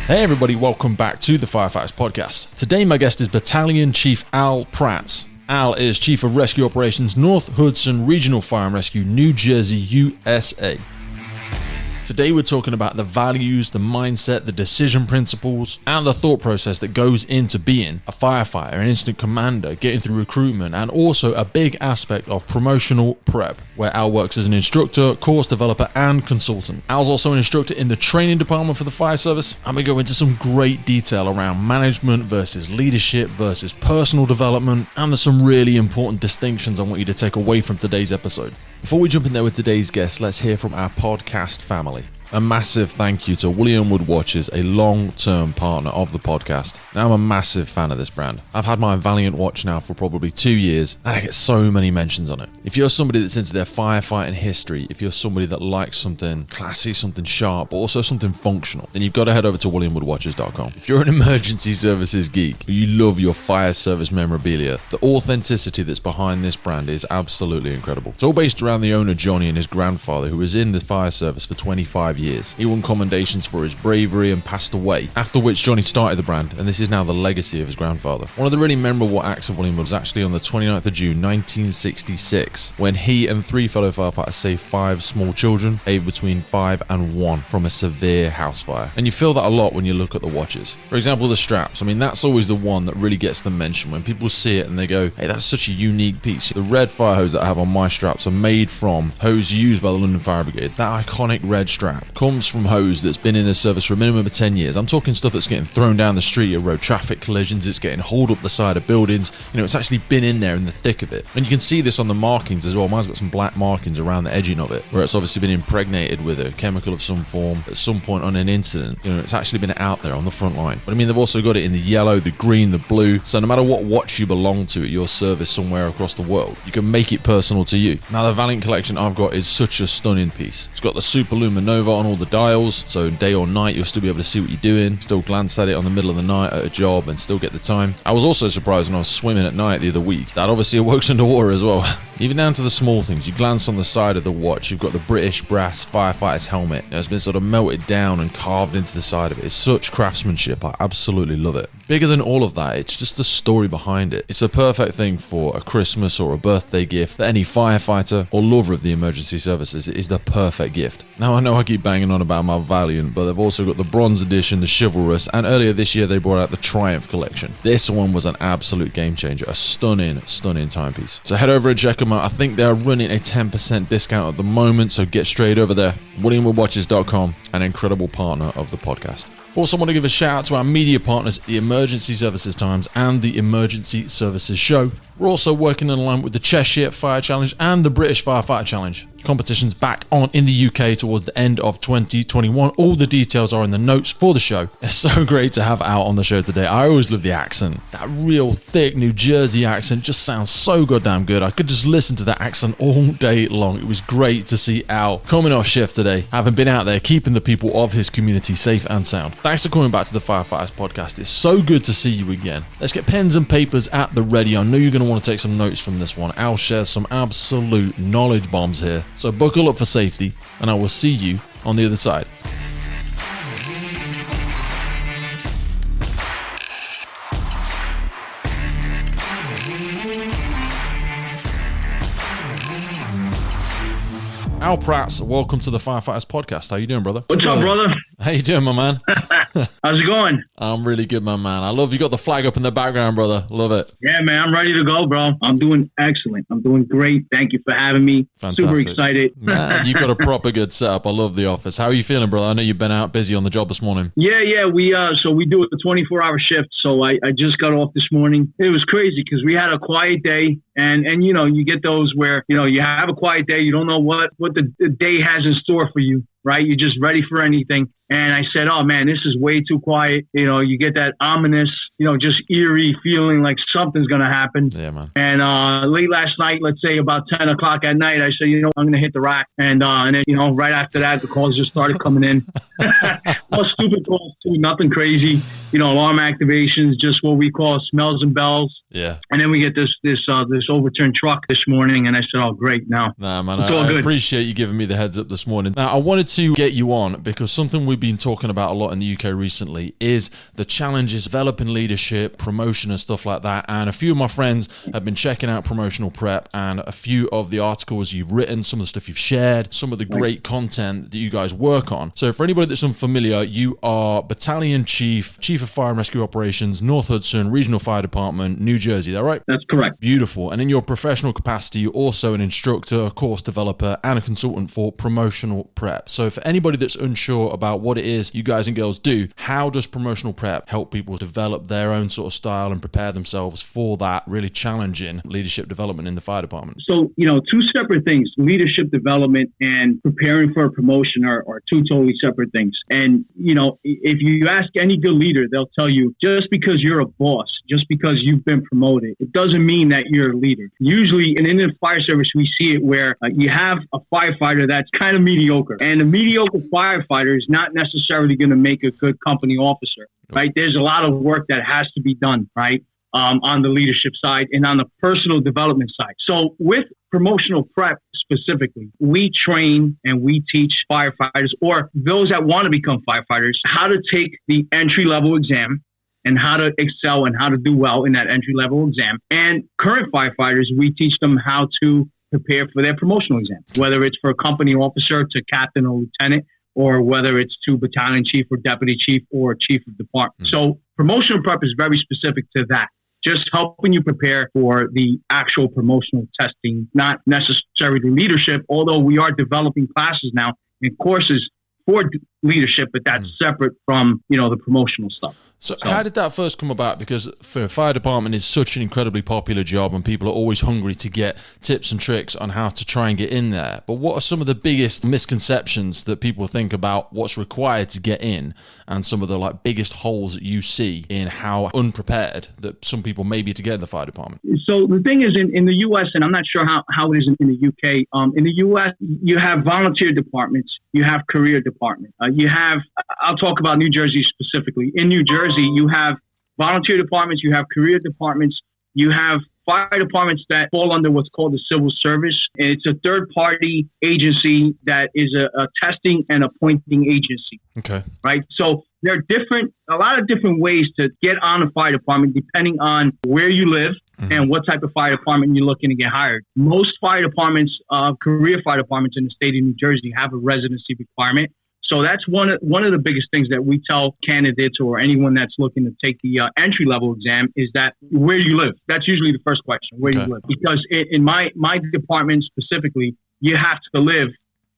Hey everybody, welcome back to the Firefighters podcast. Today my guest is Battalion Chief Alider Pratts. Al is Chief of Rescue Operations, North Hudson Regional Fire and Rescue, New Jersey, USA. Today we're talking about the values, the mindset, the decision principles, and the thought process that goes into being a firefighter, an incident commander, getting through recruitment, and also a big aspect of promotional prep, where Al works as an instructor, course developer, and consultant. Al's also an instructor in the training department for the fire service, and we go into some great detail around management versus leadership versus personal development, and there's some really important distinctions I want you to take away from today's episode. Before we jump in there with today's guest, let's hear from our podcast family. A massive thank you to William Wood Watches, a long-term partner of the podcast. Now, I'm a massive fan of this brand. I've had my Valiant watch now for probably 2 years, and I get so many mentions on it. If you're somebody that's into their firefighting history, if you're somebody that likes something classy, something sharp, but also something functional, then you've got to head over to WilliamWoodWatches.com. If you're an emergency services geek, you love your fire service memorabilia, the authenticity that's behind this brand is absolutely incredible. It's all based around the owner, Johnny, and his grandfather, who was in the fire service for 25 years. He won commendations for his bravery and passed away, after which Johnny started the brand, and this is now the legacy of his grandfather. One of the really memorable acts of William Wood was actually on the 29th of June 1966, when he and 3 fellow firefighters saved 5 small children, aged between 5 and 1, from a severe house fire. And you feel that a lot when you look at the watches. For example, the straps. I mean, that's always the one that really gets the mention when people see it and they go, hey, that's such a unique piece. The red fire hose that I have on my straps are made from hose used by the London Fire Brigade. That iconic red strap comes from hose that's been in the service for a minimum of 10 years. I'm talking stuff that's getting thrown down the street at road traffic collisions, it's getting hauled up the side of buildings. You know, it's actually been in there in the thick of it. And you can see this on the markings as well. Mine's got some black markings around the edging of it, where it's obviously been impregnated with a chemical of some form at some point on an incident. You know, it's actually been out there on the front line. But I mean, they've also got it in the yellow, the green, the blue. So no matter what watch you belong to at your service somewhere across the world, you can make it personal to you. Now, the Valiant collection I've got is such a stunning piece. It's got the Super Luminova on all the dials, so day or night you'll still be able to see what you're doing, still glance at it on the middle of the night at a job and still get the time. I was also surprised when I was swimming at night the other week. That obviously works underwater as well. Even down to the small things. You glance on the side of the watch, you've got the British brass firefighter's helmet. It's been sort of melted down and carved into the side of it. It's such craftsmanship. I absolutely love it. Bigger than all of that, it's just the story behind it. It's a perfect thing for a Christmas or a birthday gift for any firefighter or lover of the emergency services. It is the perfect gift. Now, I know I keep banging on about my Valiant, but they've also got the Bronze Edition, the Chivalrous, and earlier this year they brought out the Triumph collection. This one was an absolute game changer. A stunning, stunning timepiece. So head over and check them out. I think they're running a 10% discount at the moment, so get straight over there. WilliamWoodWatches.com, an incredible partner of the podcast. Also want to give a shout out to our media partners, the Emergency Services Times and the Emergency Services Show. We're also working in line with the Cheshire Fire Challenge and the British Firefighter Challenge. Competition's back on in the UK towards the end of 2021. All the details are in the notes for the show. It's so great to have Al on the show today. I always love the accent. That real thick New Jersey accent just sounds so goddamn good. I could just listen to that accent all day long. It was great to see Al coming off shift today, having been out there keeping the people of his community safe and sound. Thanks for coming back to the Firefighters podcast. It's so good to see you again. Let's get pens and papers at the ready. I know you're going to want to take some notes from this one. Al shares some absolute knowledge bombs here. So buckle up for safety, and I will see you on the other side. Al Pratts, welcome to the Firefighters podcast. How you doing, brother? What's up, brother? How you doing, my man? How's it going? I'm really good, my man. I love you got the flag up in the background, brother. Love it. Yeah, man, I'm ready to go, bro. I'm doing excellent. I'm doing great. Thank you for having me. Fantastic. Super excited. Man, you've got a proper good setup. I love the office. How are you feeling, brother? I know you've been out busy on the job this morning. Yeah. We do it the 24-hour shift. So I just got off this morning. It was crazy because we had a quiet day. And you know, you get those where, you know, you have a quiet day. You don't know what the day has in store for you, right? You're just ready for anything. And I said, oh, man, this is way too quiet. You know, you get that ominous, you know, just eerie feeling like something's going to happen. Yeah, man. And late last night, let's say about 10 o'clock at night, I said, you know, I'm going to hit the rack. And then, you know, right after that, the calls just started coming in. all stupid calls too, nothing crazy. Alarm activations, just what we call smells and bells. Yeah. And then we get this overturned truck this morning, and I said, "Oh, great!" Now, nah, man, I appreciate you giving me the heads up this morning. Now, I wanted to get you on because something we've been talking about a lot in the UK recently is the challenges developing leadership, promotion, and stuff like that. And a few of my friends have been checking out Promotional Prep, and a few of the articles you've written, some of the stuff you've shared, some of the great content that you guys work on. So, for anybody that's unfamiliar, you are Battalion Chief of Fire and Rescue Operations, North Hudson Regional Fire Department, New Jersey. Is that right? That's correct. Beautiful. And in your professional capacity, you're also an instructor, a course developer, and a consultant for Promotional Prep. So for anybody that's unsure about what it is you guys and girls do, how does Promotional Prep help people develop their own sort of style and prepare themselves for that really challenging leadership development in the fire department? So, two separate things, leadership development and preparing for a promotion are two totally separate things. And, if you ask any good leader, they'll tell you just because you're a boss, just because you've been promoted, it doesn't mean that you're a leader. Usually in the fire service, we see it where you have a firefighter that's kind of mediocre, and a mediocre firefighter is not necessarily going to make a good company officer, right? There's a lot of work that has to be done, right? On the leadership side and on the personal development side. So with Promotional Prep specifically, we train and we teach firefighters, or those that want to become firefighters, how to take the entry-level exam and how to excel and how to do well in that entry-level exam. And current firefighters, we teach them how to prepare for their promotional exam, whether it's for a company officer to captain or lieutenant, or whether it's to battalion chief or deputy chief or chief of department. So Promotional Prep is very specific to that. Just helping you prepare for the actual promotional testing, not necessarily leadership, although we are developing classes now and courses for leadership, but that's separate from, the promotional stuff. So how did that first come about? Because for a fire department is such an incredibly popular job and people are always hungry to get tips and tricks on how to try and get in there. But what are some of the biggest misconceptions that people think about what's required to get in, and some of the biggest holes that you see in how unprepared that some people may be to get in the fire department? So the thing is in the U.S., and I'm not sure how it is in the U.K., in the U.S., you have volunteer departments, you have career departments. I'll talk about New Jersey specifically. In New Jersey, you have volunteer departments, you have career departments, you have fire departments that fall under what's called the civil service. And it's a third-party agency that is a testing and appointing agency. Okay. Right? So there are a lot of different ways to get on a fire department depending on where you live and what type of fire department you're looking to get hired. Most fire departments, career fire departments in the state of New Jersey have a residency requirement. So that's one of the biggest things that we tell candidates or anyone that's looking to take the entry-level exam is that where you live. That's usually the first question, where you live. Because in my department specifically, you have to live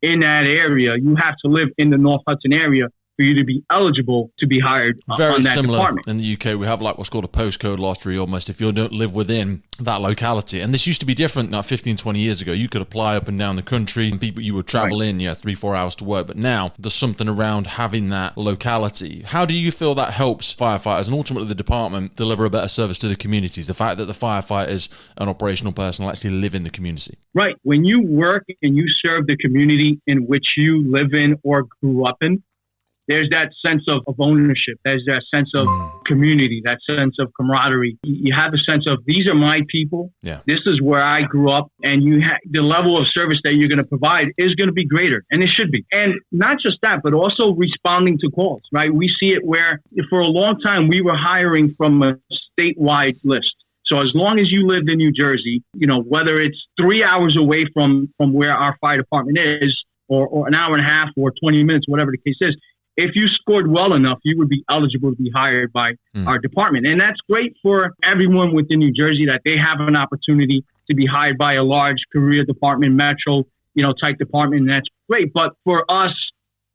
in that area. You have to live in the North Hudson area for you to be eligible to be hired on that similar department. In the UK, we have what's called a postcode lottery almost if you don't live within that locality. And this used to be different 15, 20 years ago. You could apply up and down the country and people you would travel in 3-4 hours to work. But now there's something around having that locality. How do you feel that helps firefighters and ultimately the department deliver a better service to the communities? The fact that the firefighters and operational personnel actually live in the community. Right. When you work and you serve the community in which you live in or grew up in, there's that sense of ownership. There's that sense of community, that sense of camaraderie. You have a sense of, these are my people. Yeah. This is where I grew up. And the level of service that you're going to provide is going to be greater. And it should be. And not just that, but also responding to calls, right? We see it where for a long time, we were hiring from a statewide list. So as long as you lived in New Jersey, whether it's 3 hours away from where our fire department is, or an hour and a half or 20 minutes, whatever the case is, if you scored well enough, you would be eligible to be hired by our department. And that's great for everyone within New Jersey, that they have an opportunity to be hired by a large career department, Metro, type department. And that's great. But for us,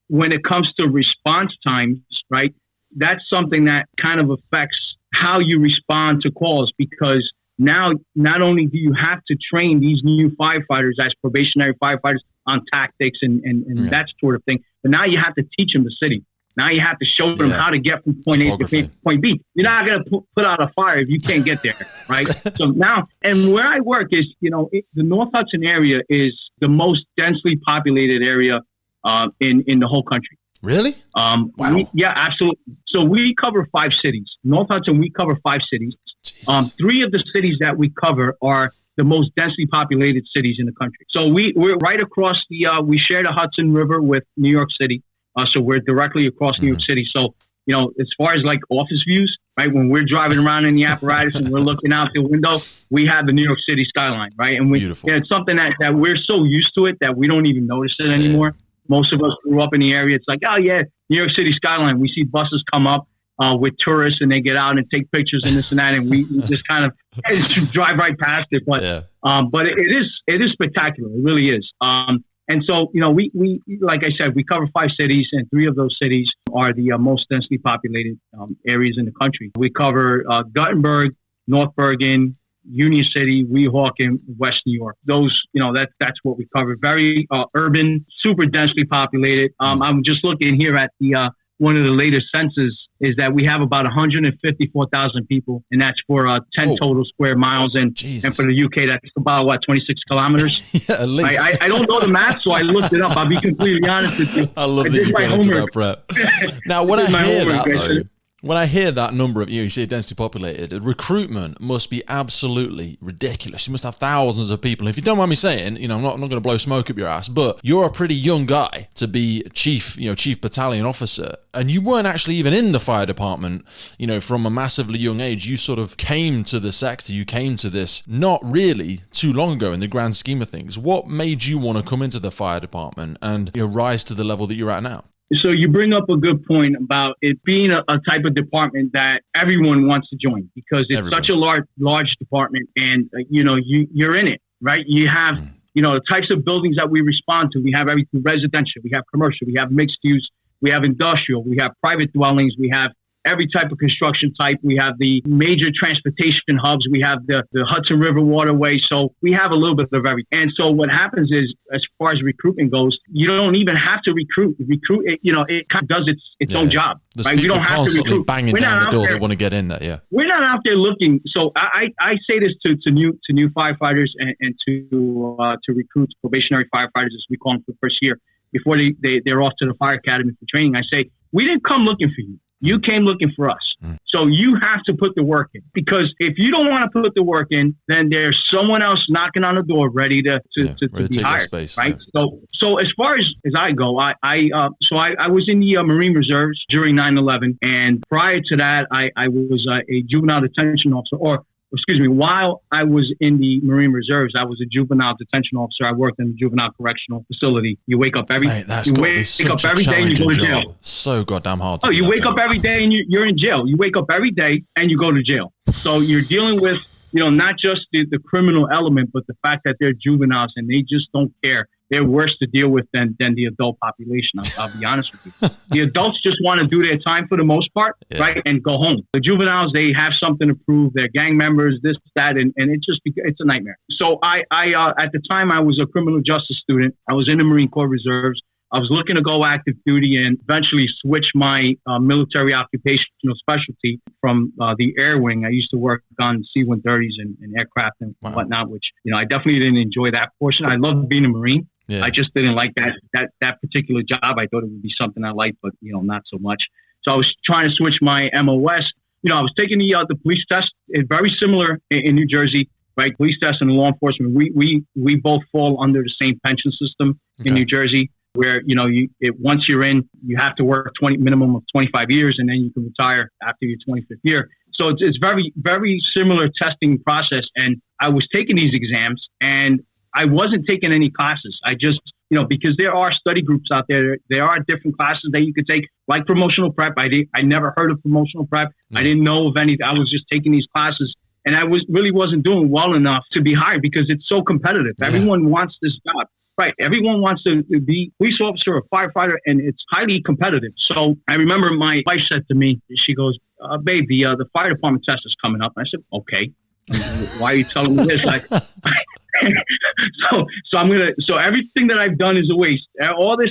when it comes to response times, right, that's something that kind of affects how you respond to calls, because now not only do you have to train these new firefighters as probationary firefighters on tactics and that sort of thing, but now you have to teach them the city. Now you have to show them how to get from point A to point B. You're not going to put out a fire if you can't get there, right? So now, and where I work is, the North Hudson area is the most densely populated area in the whole country. Really? Wow. Yeah, absolutely. So we cover 5 cities. North Hudson, we cover 5 cities. 3 of the cities that we cover are the most densely populated cities in the country. So we're right across we share the Hudson River with New York City. So we're directly across New York City. So, as far as like office views, right, when we're driving around in the apparatus and we're looking out the window, we have the New York City skyline, right? And it's something that we're so used to it that we don't even notice it anymore. Yeah. Most of us grew up in the area. It's like, oh yeah, New York City skyline. We see buses come up with tourists and they get out and take pictures and this and that, and we just kind of drive right past it. But it is spectacular. It really is. And so, we like I said, we cover 5 cities, and 3 of those cities are the most densely populated areas in the country. We cover Guttenberg, North Bergen, Union City, Weehawken, West New York. Those, that's what we cover. Very urban, super densely populated. I'm just looking here at the one of the latest census is that we have about 154,000 people, and that's for 10 total square miles. And for the UK, that's about, 26 kilometers? Yeah, at least. I don't know the math, so I looked it up. I'll be completely honest with you. I love that you got into that prep. Now, when I hear that number of, you say densely populated, recruitment must be absolutely ridiculous. You must have thousands of people. If you don't mind me saying, I'm not going to blow smoke up your ass, but you're a pretty young guy to be chief battalion officer, and you weren't actually even in the fire department, from a massively young age. You sort of came to the sector, you came to this not really too long ago in the grand scheme of things. What made you want to come into the fire department and rise to the level that you're at now? So you bring up a good point about it being a type of department that everyone wants to join because it's such a large department, and you're in it, right? You have the types of buildings that we respond to. We have everything residential, we have commercial, we have mixed use, we have industrial, we have private dwellings, we have every type of construction type. We have the major transportation hubs. We have the Hudson River Waterway. So we have a little bit of everything. And so what happens is, as far as recruitment goes, you don't even have to recruit. It kind of does its own job. There's right? We don't have to recruit. Banging down the door that want to get in there. Yeah. We're not out there looking. So I say this to new firefighters and to recruits, probationary firefighters, as we call them, for the first year before they're off to the fire academy for training. I say, we didn't come looking for you. You came looking for us. So you have to put the work in, because if you don't want to put the work in, then there's someone else knocking on the door ready to be hired. Space, right. Yeah. So as far as I go, I was in the Marine Reserves during 9/11. And prior to that, I was a juvenile detention officer, while I was in the Marine Reserves, I was a juvenile detention officer. I worked in a juvenile correctional facility. You wake up every day and you go to jail. So goddamn hard. You wake up every day and you're in jail. You wake up every day and you go to jail. So you're dealing with, not just the criminal element, but the fact that they're juveniles and they just don't care. They're worse to deal with than the adult population. I'll be honest with you. The adults just want to do their time for the most part, right, and go home. The juveniles, they have something to prove. They're gang members, this, that, and it's a nightmare. So I at the time, I was a criminal justice student. I was in the Marine Corps Reserves. I was looking to go active duty and eventually switch my military occupational specialty from the air wing. I used to work on C-130s and aircraft and whatnot, which, I definitely didn't enjoy that portion. I loved being a Marine. Yeah. I just didn't like that particular job. I thought it would be something I liked, but, not so much. So I was trying to switch my MOS. I was taking the police test. It's very similar in New Jersey, right? Police test and law enforcement. We both fall under the same pension system in New Jersey, where, once you're in, you have to work minimum of 25 years, and then you can retire after your 25th year. So it's very, very similar testing process. And I was taking these exams, and I wasn't taking any classes. I just, because there are study groups out there. There are different classes that you could take, like promotional prep. I never heard of promotional prep. I didn't know of any. I was just taking these classes, and I really wasn't doing well enough to be hired because it's so competitive. Yeah. Everyone wants this job. Right. Everyone wants to be police officer or firefighter, and it's highly competitive. So I remember my wife said to me, she goes, babe, the fire department test is coming up. And I said, okay. Why are you telling me this? So so everything that I've done is a waste. All this,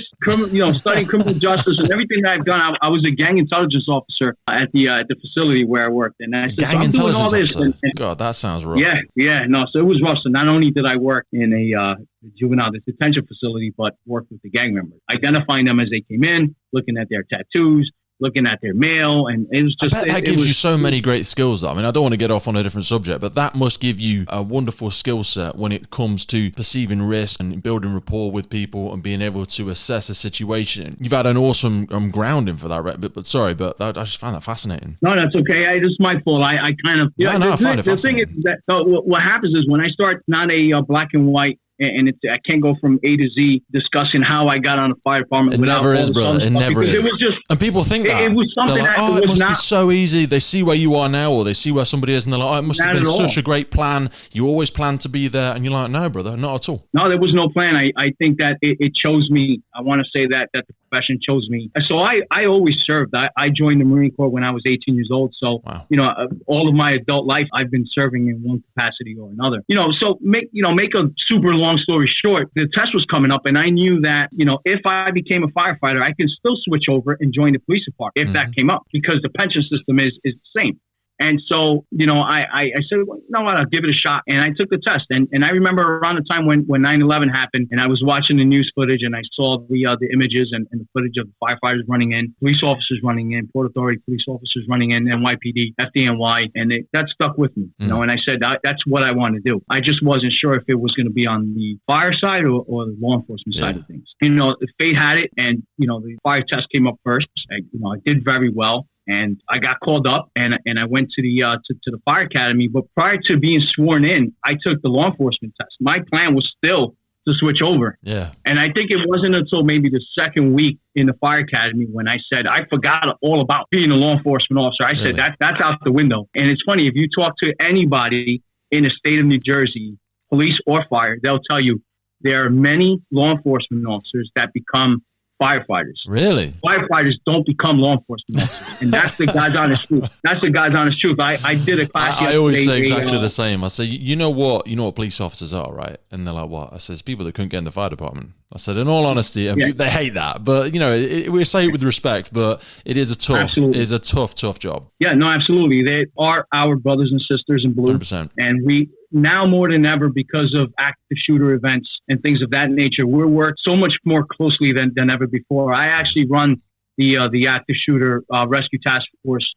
studying criminal justice and everything that I've done. I was a gang intelligence officer at the facility where I worked. And I said, gang intelligence officer? God, that sounds rough. Yeah. No, so it was rough. So not only did I work in a juvenile detention facility, but worked with the gang members, identifying them as they came in, looking at their tattoos, looking at their mail, and it was just... I bet that gives you so many great skills, though. I mean, I don't want to get off on a different subject, but that must give you a wonderful skill set when it comes to perceiving risk and building rapport with people and being able to assess a situation. You've had an awesome grounding for that, right? But sorry, but I just found that fascinating. No, that's okay. It's my fault. I kind of... I find it fascinating. The thing is that what happens is when I start not a black and white, and I can't go from A to Z discussing how I got on the fire department. It never is, brother. It never is. It was just, and people think that. It was something like, that it was must be so easy. They see where you are now, or they see where somebody is, and they're like, it must have been such a great plan. You always planned to be there. And you're like, no, brother, not at all. No, there was no plan. I think that it chose me. I want to say that the profession chose me. So I always served. I joined the Marine Corps when I was 18 years old. So, wow. All of my adult life, I've been serving in one capacity or another. So make a super long story short, the test was coming up, and I knew that, if I became a firefighter, I could still switch over and join the police department if that came up, because the pension system is the same. And so, I said, well, you know what, I'll give it a shot. And I took the test. And I remember around the time when 9/11 happened, and I was watching the news footage, and I saw the images and the footage of firefighters running in, police officers running in, Port Authority police officers running in, NYPD, FDNY. And that stuck with me, and I said, that's what I want to do. I just wasn't sure if it was going to be on the fire side or the law enforcement side of things. The fate had it, and, the fire test came up first. I did very well. And I got called up, and I went to the fire academy. But prior to being sworn in, I took the law enforcement test. My plan was still to switch over. Yeah. And I think it wasn't until maybe the second week in the fire academy when I said I forgot all about being a law enforcement officer. I said that's out the window. And it's funny, if you talk to anybody in the state of New Jersey, police or fire, they'll tell you there are many law enforcement officers that become firefighters. Really? Firefighters don't become law enforcement officers. And that's the God's honest truth. That's the God's honest truth. I did a class I always say exactly the same. I say, you know what police officers are, right? And they're like, what? I says, people that couldn't get in the fire department. I said, in all honesty, and they hate that, but we say it with respect, but it is a tough job. Yeah, no, absolutely. They are our brothers and sisters in blue. 100%. And we, now more than ever, because of active shooter events and things of that nature, we work so much more closely than ever before. I actually run the active shooter rescue task force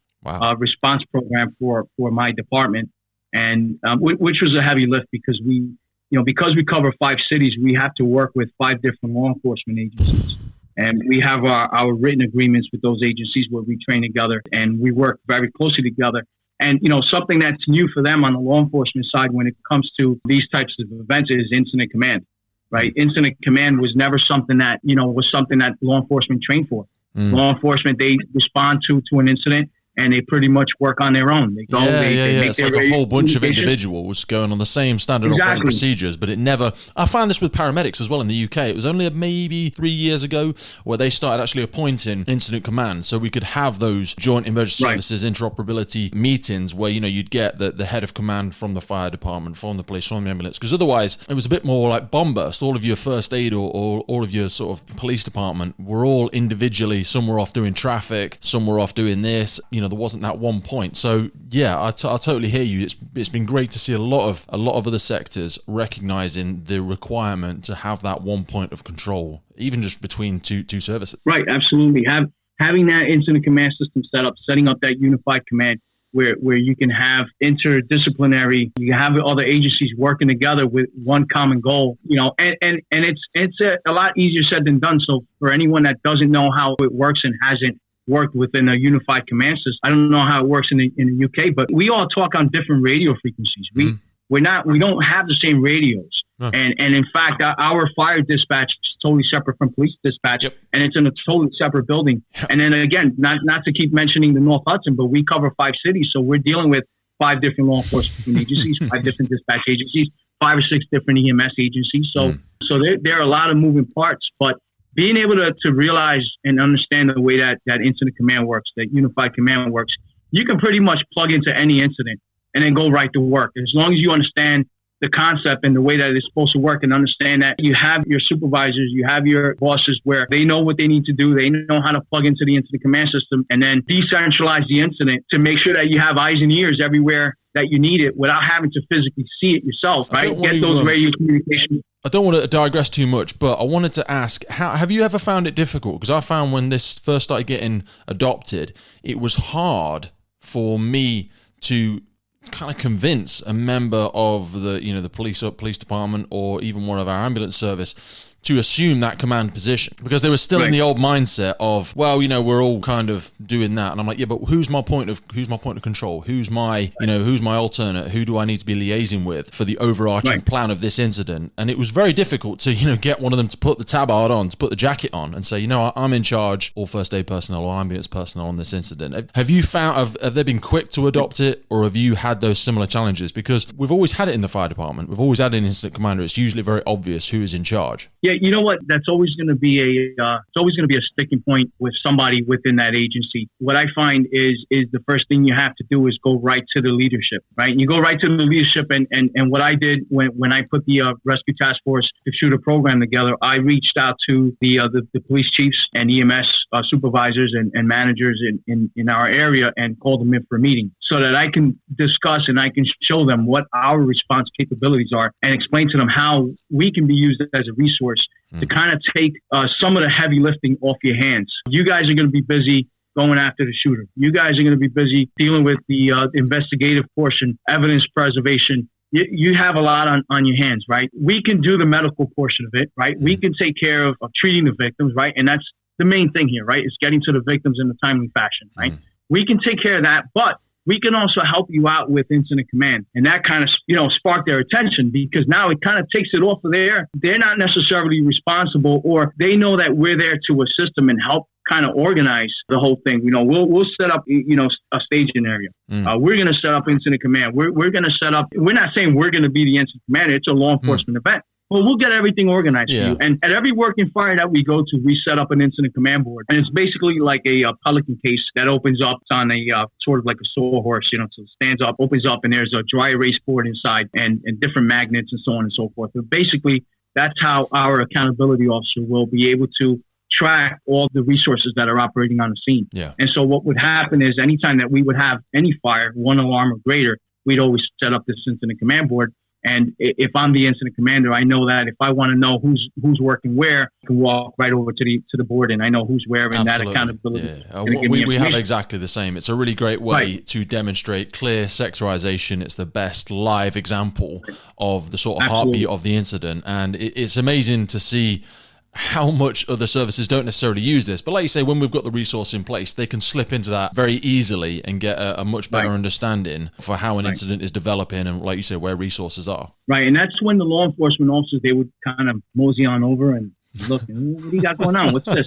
response program for my department, and which was a heavy lift because we cover 5 cities, we have to work with 5 different law enforcement agencies. And we have our written agreements with those agencies where we train together and we work very closely together. And, something that's new for them on the law enforcement side when it comes to these types of events is incident command, right? Incident command was never something that, was something that law enforcement trained for. Law enforcement, they respond to an incident and they pretty much work on their own. They go, they make it's like a whole bunch of individuals going on the same standard operating procedures, but it never... I find this with paramedics as well in the UK. It was only maybe 3 years ago where they started actually appointing incident command, so we could have those joint emergency services interoperability meetings where, you'd get the head of command from the fire department, from the police, from the ambulance, because otherwise it was a bit more like bomb burst. All of your first aid or all of your sort of police department were all individually, some were off doing traffic, some were off doing this, there wasn't that one point. So yeah, I totally hear you. It's been great to see a lot of other sectors recognizing the requirement to have that one point of control, even just between two services. Right, absolutely. Having that incident command system set up, setting up that unified command where you can have interdisciplinary, you have other agencies working together with one common goal, and it's a lot easier said than done. So for anyone that doesn't know how it works and hasn't worked within a unified command system, I don't know how it works in the UK, but we all talk on different radio frequencies. We don't have the same radios. And in fact, our fire dispatch is totally separate from police dispatch, and it's in a totally separate building. And then again, not to keep mentioning the North Hudson, but we cover 5 cities, so we're dealing with 5 different law enforcement agencies, 5 different dispatch agencies, 5 or 6 different EMS agencies. So there are a lot of moving parts, but being able to realize and understand the way that incident command works, that unified command works, you can pretty much plug into any incident and then go right to work. As long as you understand the concept and the way that it's supposed to work, and understand that you have your supervisors, you have your bosses where they know what they need to do. They know how to plug into the incident command system and then decentralize the incident to make sure that you have eyes and ears everywhere that you need it without having to physically see it yourself, right? Get those radio communications. I don't want to digress too much, but I wanted to ask, have you ever found it difficult? Because I found when this first started getting adopted, it was hard for me to kind of convince a member of the police department or even one of our ambulance service to assume that command position, because they were still in the old mindset of, well, we're all kind of doing that. And I'm like, yeah, but who's my point of control? Who's my alternate? Who do I need to be liaising with for the overarching plan of this incident? And it was very difficult to, get one of them to put the tabard on, to put the jacket on and say, I'm in charge, all first aid personnel or ambulance personnel on this incident. Have you found, have they been quick to adopt it, or have you had those similar challenges? Because we've always had it in the fire department. We've always had an incident commander. It's usually very obvious who is in charge. Yeah, you know what? That's always going to be a sticking point with somebody within that agency. What I find is the first thing you have to do is go right to the leadership, right? And you go right to the leadership. And what I did when I put the Rescue Task Force to shoot a program together, I reached out to the police chiefs and EMS supervisors and managers in our area and called them in for a meeting so that I can discuss and I can show them what our response capabilities are and explain to them how we can be used as a resource to kind of take some of the heavy lifting off your hands. You guys are going to be busy going after the shooter. You guys are going to be busy dealing with the investigative portion, evidence preservation. You have a lot on your hands, right? We can do the medical portion of it, right? We can take care of treating the victims, right? And that's the main thing here, right? Is getting to the victims in a timely fashion, right? We can take care of that, but we can also help you out with incident command. And that kind of, sparked their attention, because now it kind of takes it off of there. They're not necessarily responsible, or they know that we're there to assist them and help kind of organize the whole thing. We'll set up, a staging area. We're going to set up incident command. We're going to set up, we're not saying we're going to be the incident commander. It's a law enforcement event. Well, we'll get everything organized for you. And at every working fire that we go to, we set up an incident command board. And it's basically like a pelican case that opens up. It's on a sort of like a sawhorse, so it stands up, opens up, and there's a dry erase board inside and different magnets and so on and so forth. But basically, that's how our accountability officer will be able to track all the resources that are operating on the scene. Yeah. And so what would happen is anytime that we would have any fire, 1 alarm or greater, we'd always set up this incident command board. And if I'm the incident commander, I know that if I want to know who's working where, I can walk right over to the board and I know who's where, and that accountability. Yeah. We have exactly the same. It's a really great way to demonstrate clear sectorization. It's the best live example of the sort of heartbeat of the incident. And it's amazing to see how much other services don't necessarily use this. But like you say, when we've got the resource in place, they can slip into that very easily and get a much better understanding for how an incident is developing and, like you say, where resources are. Right. And that's when the law enforcement officers, they would kind of mosey on over and look, what do you got going on? What's this?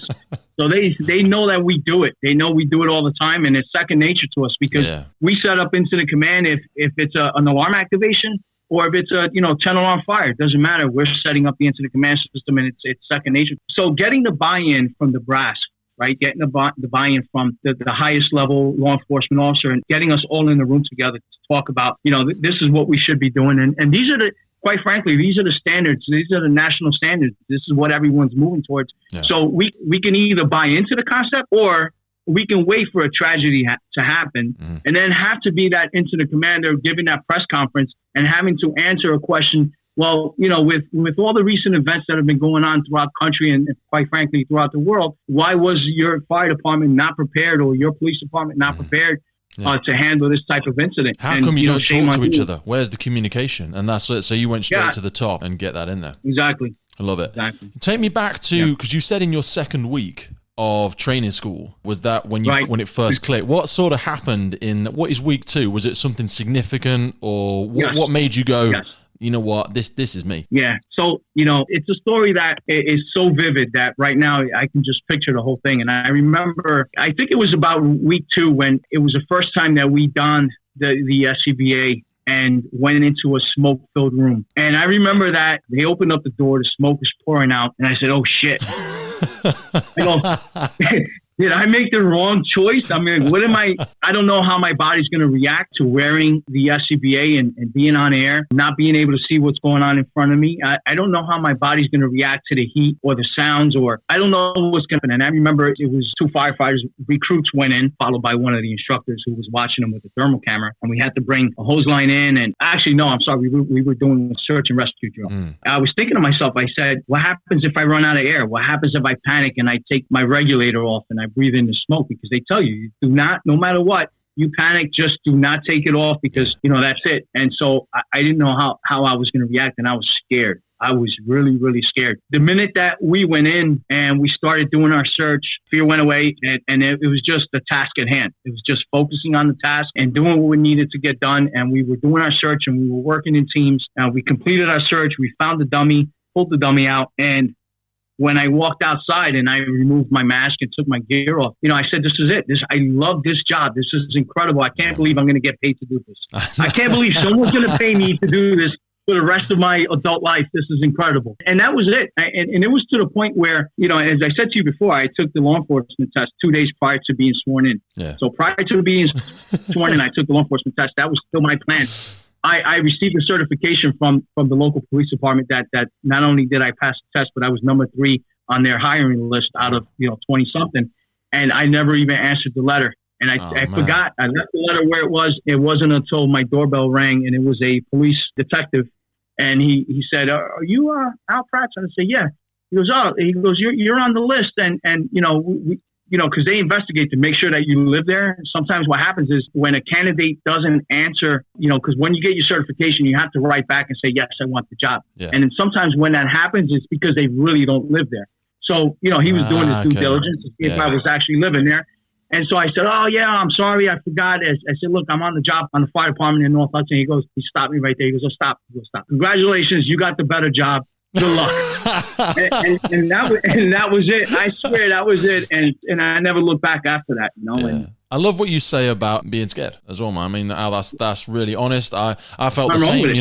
So they know that we do it. They know we do it all the time, and it's second nature to us, because we set up incident command if it's an alarm activation, or if it's a 10 alarm fire. It doesn't matter. We're setting up the incident command system, and it's second nature. So getting the buy-in from the brass, right? Getting the buy-in from the highest level law enforcement officer, and getting us all in the room together to talk about, this is what we should be doing. And these are quite frankly, these are the standards. These are the national standards. This is what everyone's moving towards. Yeah. So we can either buy into the concept, or we can wait for a tragedy to happen, and then have to be that incident commander giving that press conference and having to answer a question. Well, with all the recent events that have been going on throughout the country and quite frankly throughout the world, why was your fire department not prepared, or your police department not prepared to handle this type of incident? How come you don't talk to each other? Where's the communication? And that's it. So you went straight to the top and get that in there. Exactly. I love it. Exactly. Take me back to, because you said in your second week of training school, was that when it first clicked? What sort of happened what is week 2? Was it something significant, or what made you go, you know what, this is me? Yeah. So, it's a story that is so vivid that right now I can just picture the whole thing. And I remember, I think it was about week 2 when it was the first time that we donned the SCBA and went into a smoke-filled room. And I remember that they opened up the door, the smoke was pouring out, and I said, oh shit. I go, did I make the wrong choice? I mean, I don't know how my body's going to react to wearing the SCBA and being on air, not being able to see what's going on in front of me. I don't know how my body's going to react to the heat or the sounds, or I don't know what's going to happen. And I remember it was 2 firefighters, recruits went in, followed by one of the instructors who was watching them with a thermal camera. And we had to bring a hose line in. And actually, no, I'm sorry. We were doing a search and rescue drill. I was thinking to myself, I said, what happens if I run out of air? What happens if I panic and I take my regulator off and I breathe in the smoke? Because they tell you do not, no matter what, you panic, just do not take it off because, that's it. And so I didn't know how I was going to react, and I was scared. I was really, really scared. The minute that we went in and we started doing our search, fear went away, and it was just the task at hand. It was just focusing on the task and doing what we needed to get done. And we were doing our search and we were working in teams. We completed our search. We found the dummy, pulled the dummy out, and when I walked outside and I removed my mask and took my gear off, I said, this is it. I love this job. This is incredible. I can't believe I'm going to get paid to do this. I can't believe someone's going to pay me to do this for the rest of my adult life. This is incredible. And that was it. And it was to the point where, as I said to you before, I took the law enforcement test 2 days prior to being sworn in. Yeah. So prior to being sworn in, I took the law enforcement test. That was still my plan. I received a certification from the local police department that not only did I pass the test, but I was number 3 on their hiring list out of 20 something, and I never even answered the letter. And I forgot. I left the letter where it was. It wasn't until my doorbell rang, and it was a police detective, and he said, "Are you Al Pratts?" And I said, "Yeah." He goes, "You're on the list," and we. Because they investigate to make sure that you live there. Sometimes what happens is when a candidate doesn't answer, because when you get your certification, you have to write back and say, yes, I want the job. Yeah. And then sometimes when that happens, it's because they really don't live there. So, he was doing his due diligence to see if I was actually living there. And so I said, oh, yeah, I'm sorry. I forgot. I said, look, I'm on the job on the fire department in North Hudson. He stopped me right there. He goes, oh, stop. He goes, stop. Congratulations. You got the better job. Good luck. and that was it. I swear that was it. And I never looked back after that, Yeah. I love what you say about being scared as well, man. I mean, Al, that's really honest. I felt the same.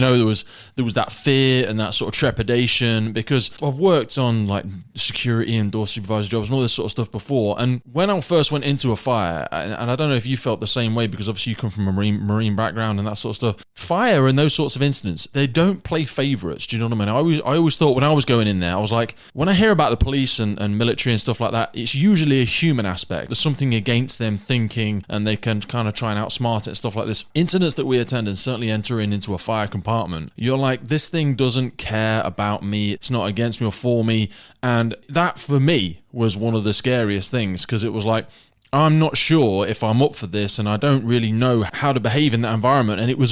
There was that fear and that sort of trepidation because I've worked on like security and door supervisor jobs and all this sort of stuff before. And when I first went into a fire, and I don't know if you felt the same way because obviously you come from a marine background and that sort of stuff. Fire and those sorts of incidents, they don't play favorites. Do you know what I mean? I always thought when I was going in there, I was like, when I hear about the police and military and stuff like that, it's usually a human aspect. There's something against them thinking, and they can kind of try and outsmart it and stuff like this. Incidents that we attend, and certainly entering into a fire compartment, you're like, this thing doesn't care about me. It's not against me or for me. And that for me was one of the scariest things because it was like, I'm not sure if I'm up for this and I don't really know how to behave in that environment. And it was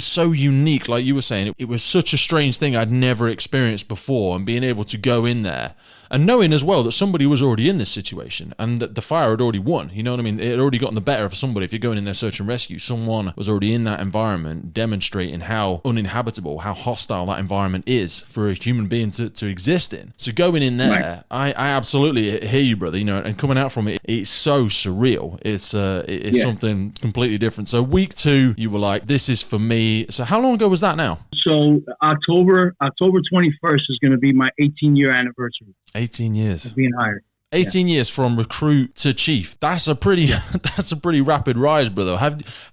so unique, like you were saying. It was such a strange thing I'd never experienced before, and being able to go in there and knowing as well that somebody was already in this situation and that the fire had already won. You know what I mean? It had already gotten the better of somebody. If you're going in there search and rescue, someone was already in that environment demonstrating how uninhabitable, how hostile that environment is for a human being to exist in. So going in there, right. I absolutely hear you, brother, and coming out from it, it's so surreal. It's something completely different. So week 2, you were like, this is for me. So how long ago was that now? So October 21st is going to be my 18-year anniversary. 18 years. Of being hired. 18 years from recruit to chief. That's a pretty rapid rise, brother.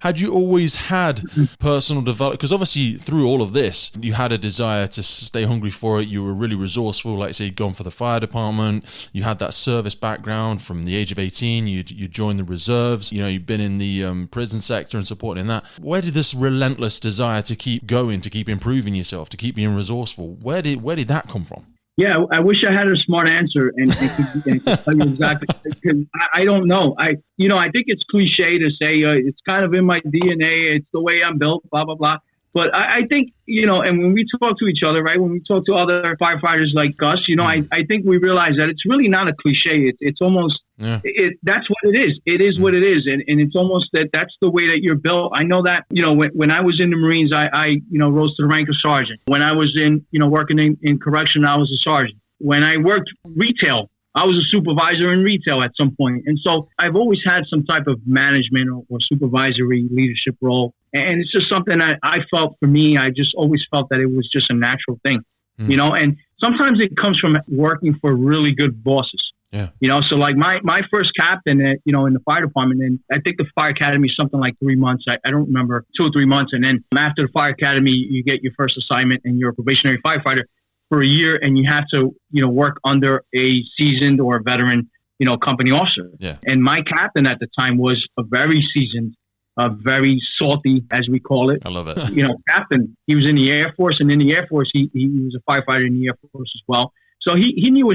Had you always had personal development? Because obviously through all of this, you had a desire to stay hungry for it. You were really resourceful. Like say, you'd gone for the fire department. You had that service background from the age of 18. You joined the reserves. You've been in the prison sector and supporting that. Where did this relentless desire to keep going, to keep improving yourself, to keep being resourceful? Where did that come from? Yeah, I wish I had a smart answer and could tell you exactly. Because I don't know. I think it's cliche to say it's kind of in my DNA. It's the way I'm built, blah, blah, blah. But I think, and when we talk to each other, right, when we talk to other firefighters like us, I think we realize that it's really not a cliche. It's almost, that's what it is. It is what it is. And it's almost that's the way that you're built. I know that, when I was in the Marines, I rose to the rank of sergeant. When I was working in correction, I was a sergeant. When I worked retail, I was a supervisor in retail at some point. And so I've always had some type of management or supervisory leadership role. And it's just something that I felt for me, I just always felt that it was just a natural thing, and sometimes it comes from working for really good bosses. Yeah. So like my first captain, in the fire department, and I think the fire academy is something like 3 months. I don't remember, 2 or 3 months. And then after the fire academy, you get your first assignment and you're a probationary firefighter for a year, and you have to, work under a seasoned or a veteran, company officer. Yeah. And my captain at the time was a very seasoned, very salty, as we call it. I love it. Captain. He was in the Air Force, and in the Air Force, he was a firefighter in the Air Force as well. So he knew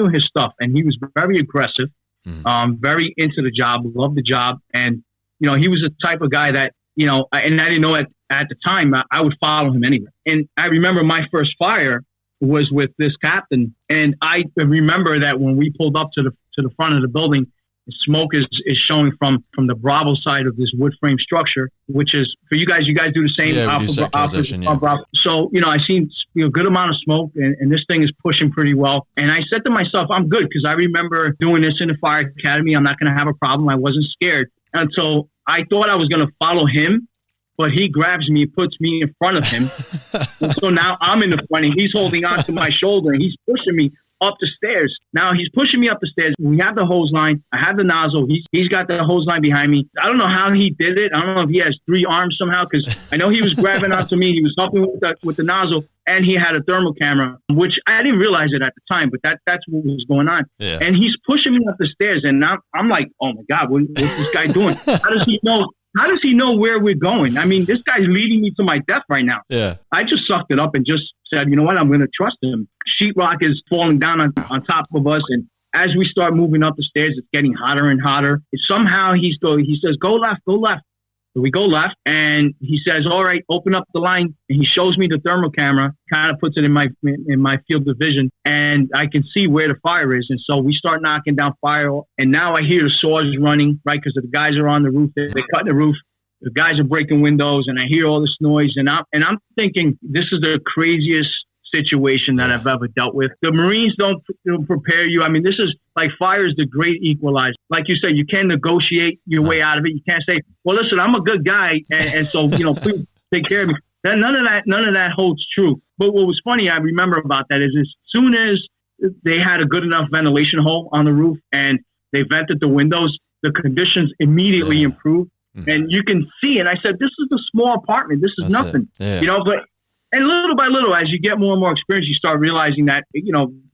his stuff, and he was very aggressive, very into the job, loved the job, and he was the type of guy that and I didn't know at the time I would follow him anywhere. And I remember my first fire was with this captain, and I remember that when we pulled up to the front of the building, the smoke is showing from the Bravo side of this wood frame structure, which is for you guys do the same. Yeah, we do sectorization, yeah. So, I seen a good amount of smoke, and this thing is pushing pretty well. And I said to myself, I'm good, because I remember doing this in the fire academy. I'm not going to have a problem. I wasn't scared. And so I thought I was going to follow him, but he grabs me, puts me in front of him. And so now I'm in the front, and he's holding on to my shoulder, and he's pushing me up the stairs. Now he's pushing me up the stairs. We have the hose line. I have the nozzle. He's got the hose line behind me. I don't know how he did it. I don't know if he has 3 arms somehow, because I know he was grabbing onto me. He was helping with the nozzle, and he had a thermal camera, which I didn't realize it at the time, but that's what was going on. Yeah. And he's pushing me up the stairs, and I'm like, oh my God, what's this guy doing? How does he know? How does he know where we're going? I mean, this guy's leading me to my death right now. Yeah. I just sucked it up and just said, you know what? I'm going to trust him. Sheetrock is falling down on top of us. And as we start moving up the stairs, it's getting hotter and hotter. And somehow he says, go left, go left. So we go left, and he says, all right, open up the line. And he shows me the thermal camera, kind of puts it in my field of vision, and I can see where the fire is. And so we start knocking down fire. And now I hear the saws running, right? Because the guys are on the roof. They're cutting the roof. The guys are breaking windows, and I hear all this noise. And I'm thinking, this is the craziest situation that I've ever dealt with. The Marines don't prepare you. I mean, this is like fire is the great equalizer. Like you said, you can't negotiate your way out of it. You can't say, well, listen, I'm a good guy, and so, please take care of me. None of that holds true. But what was funny, I remember about that, is as soon as they had a good enough ventilation hole on the roof and they vented the windows, the conditions immediately improved. Mm-hmm. And you can see, and I said, this is a small apartment. This is nothing, and little by little, as you get more and more experience, you start realizing that,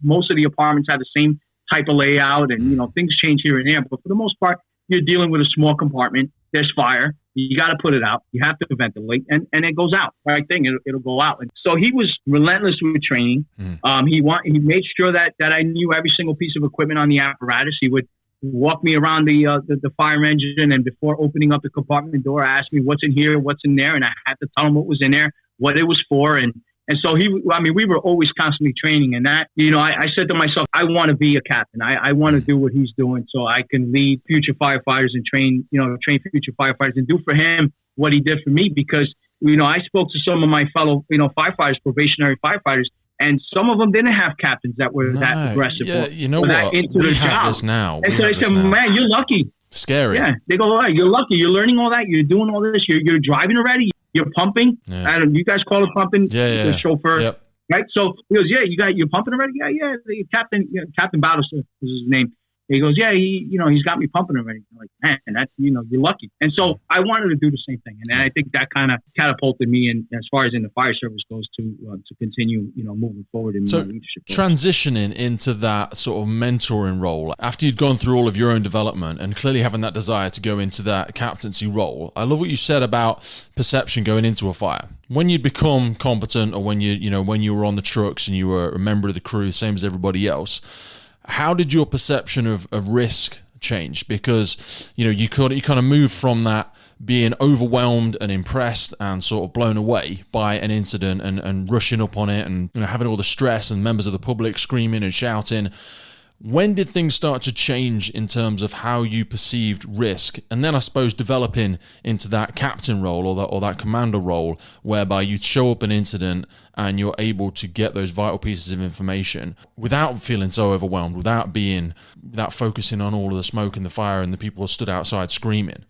most of the apartments have the same type of layout, and, things change here and there. But for the most part, you're dealing with a small compartment. There's fire. You got to put it out. You have to ventilate, and it goes out. Right thing, it'll go out. And so he was relentless with training. He made sure that I knew every single piece of equipment on the apparatus. He would walk me around the fire engine, and before opening up the compartment door, ask me what's in here, what's in there, and I had to tell him what was in there, what it was for, and so we were always constantly training. And that, I said to myself, I want to be a captain. I want to do what he's doing, so I can lead future firefighters and train future firefighters and do for him what he did for me. Because, I spoke to some of my fellow, firefighters, probationary firefighters, and some of them didn't have captains that were that aggressive. Yeah, or that into we the have job. This now. And so they said, man, you're lucky. Scary. Yeah, they go, all right, you're lucky. You're learning all that. You're doing all this. You're driving already. You're pumping. Yeah. I don't. You guys call it pumping. Yeah. The chauffeur. Yep. Right. So he goes, yeah, you're pumping already. Yeah. The captain, Captain Battles is his name. He goes, yeah, he's got me pumping already. I'm like, man, that's, you're lucky. And so I wanted to do the same thing. And I think that kind of catapulted me in, as far as in the fire service goes, to continue, moving forward in my leadership. Transitioning into that sort of mentoring role, after you'd gone through all of your own development and clearly having that desire to go into that captaincy role, I love what you said about perception going into a fire. When you'd become competent, or when when you were on the trucks and you were a member of the crew, same as everybody else, how did your perception of risk change? Because, you kind of move from that being overwhelmed and impressed and sort of blown away by an incident and rushing up on it and having all the stress and members of the public screaming and shouting. When did things start to change in terms of how you perceived risk? And then I suppose developing into that captain role or that commander role, whereby you show up an incident and you're able to get those vital pieces of information without feeling so overwhelmed, without focusing on all of the smoke and the fire and the people who stood outside screaming.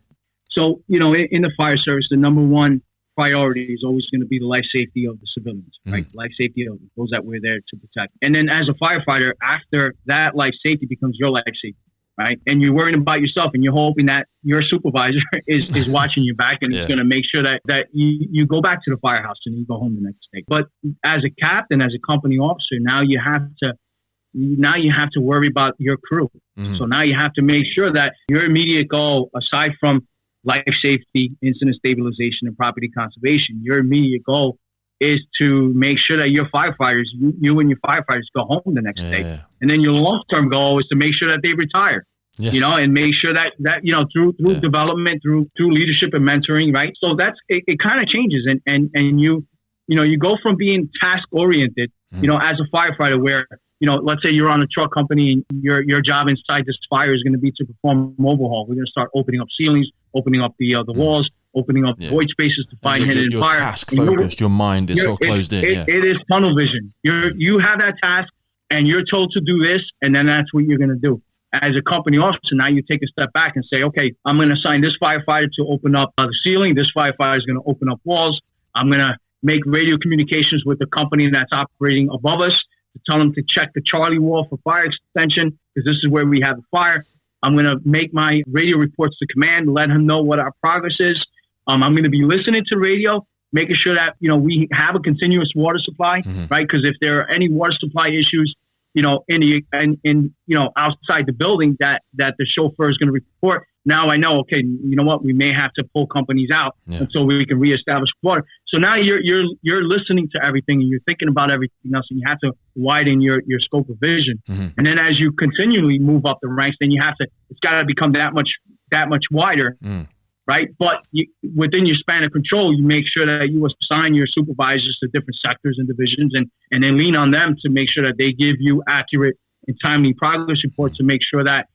So, in the fire service, the number one priority is always going to be the life safety of the civilians, right? Life safety of those that we're there to protect. And then as a firefighter, after that, life safety becomes your life safety, right? And you're worrying about yourself, and you're hoping that your supervisor is watching you back and is going to make sure that you go back to the firehouse and you go home the next day. But as a captain, as a company officer, now you have to worry about your crew. So now you have to make sure that your immediate goal, aside from life safety, incident stabilization, and property conservation, your immediate goal is to make sure that your firefighters, you and your firefighters, go home the next day. And then your long-term goal is to make sure that they retire. And make sure that through development, through leadership and mentoring, right? So it kind of changes, and you go from being task oriented, as a firefighter, where let's say you're on a truck company and your job inside this fire is going to be to perform mobile haul. We're going to start opening up ceilings, opening up the walls, opening up void spaces to find hidden fire. You're task focused. Your mind is so closed in. It is tunnel vision. You have that task, and you're told to do this, and then that's what you're going to do. As a company officer, now you take a step back and say, okay, I'm going to assign this firefighter to open up the ceiling. This firefighter is going to open up walls. I'm going to make radio communications with the company that's operating above us to tell them to check the Charlie wall for fire extension, because this is where we have the fire. I'm going to make my radio reports to command, let him know what our progress is. I'm going to be listening to radio, making sure that, we have a continuous water supply, right? Because if there are any water supply issues, outside the building that the chauffeur is going to report. Now I know, okay, you know what? We may have to pull companies out until we can reestablish water. So now you're listening to everything, and you're thinking about everything else, and you have to widen your scope of vision. And then as you continually move up the ranks, then it's got to become that much wider. Right. But within your span of control, you make sure that you assign your supervisors to different sectors and divisions, and then lean on them to make sure that they give you accurate and timely progress reports to make sure that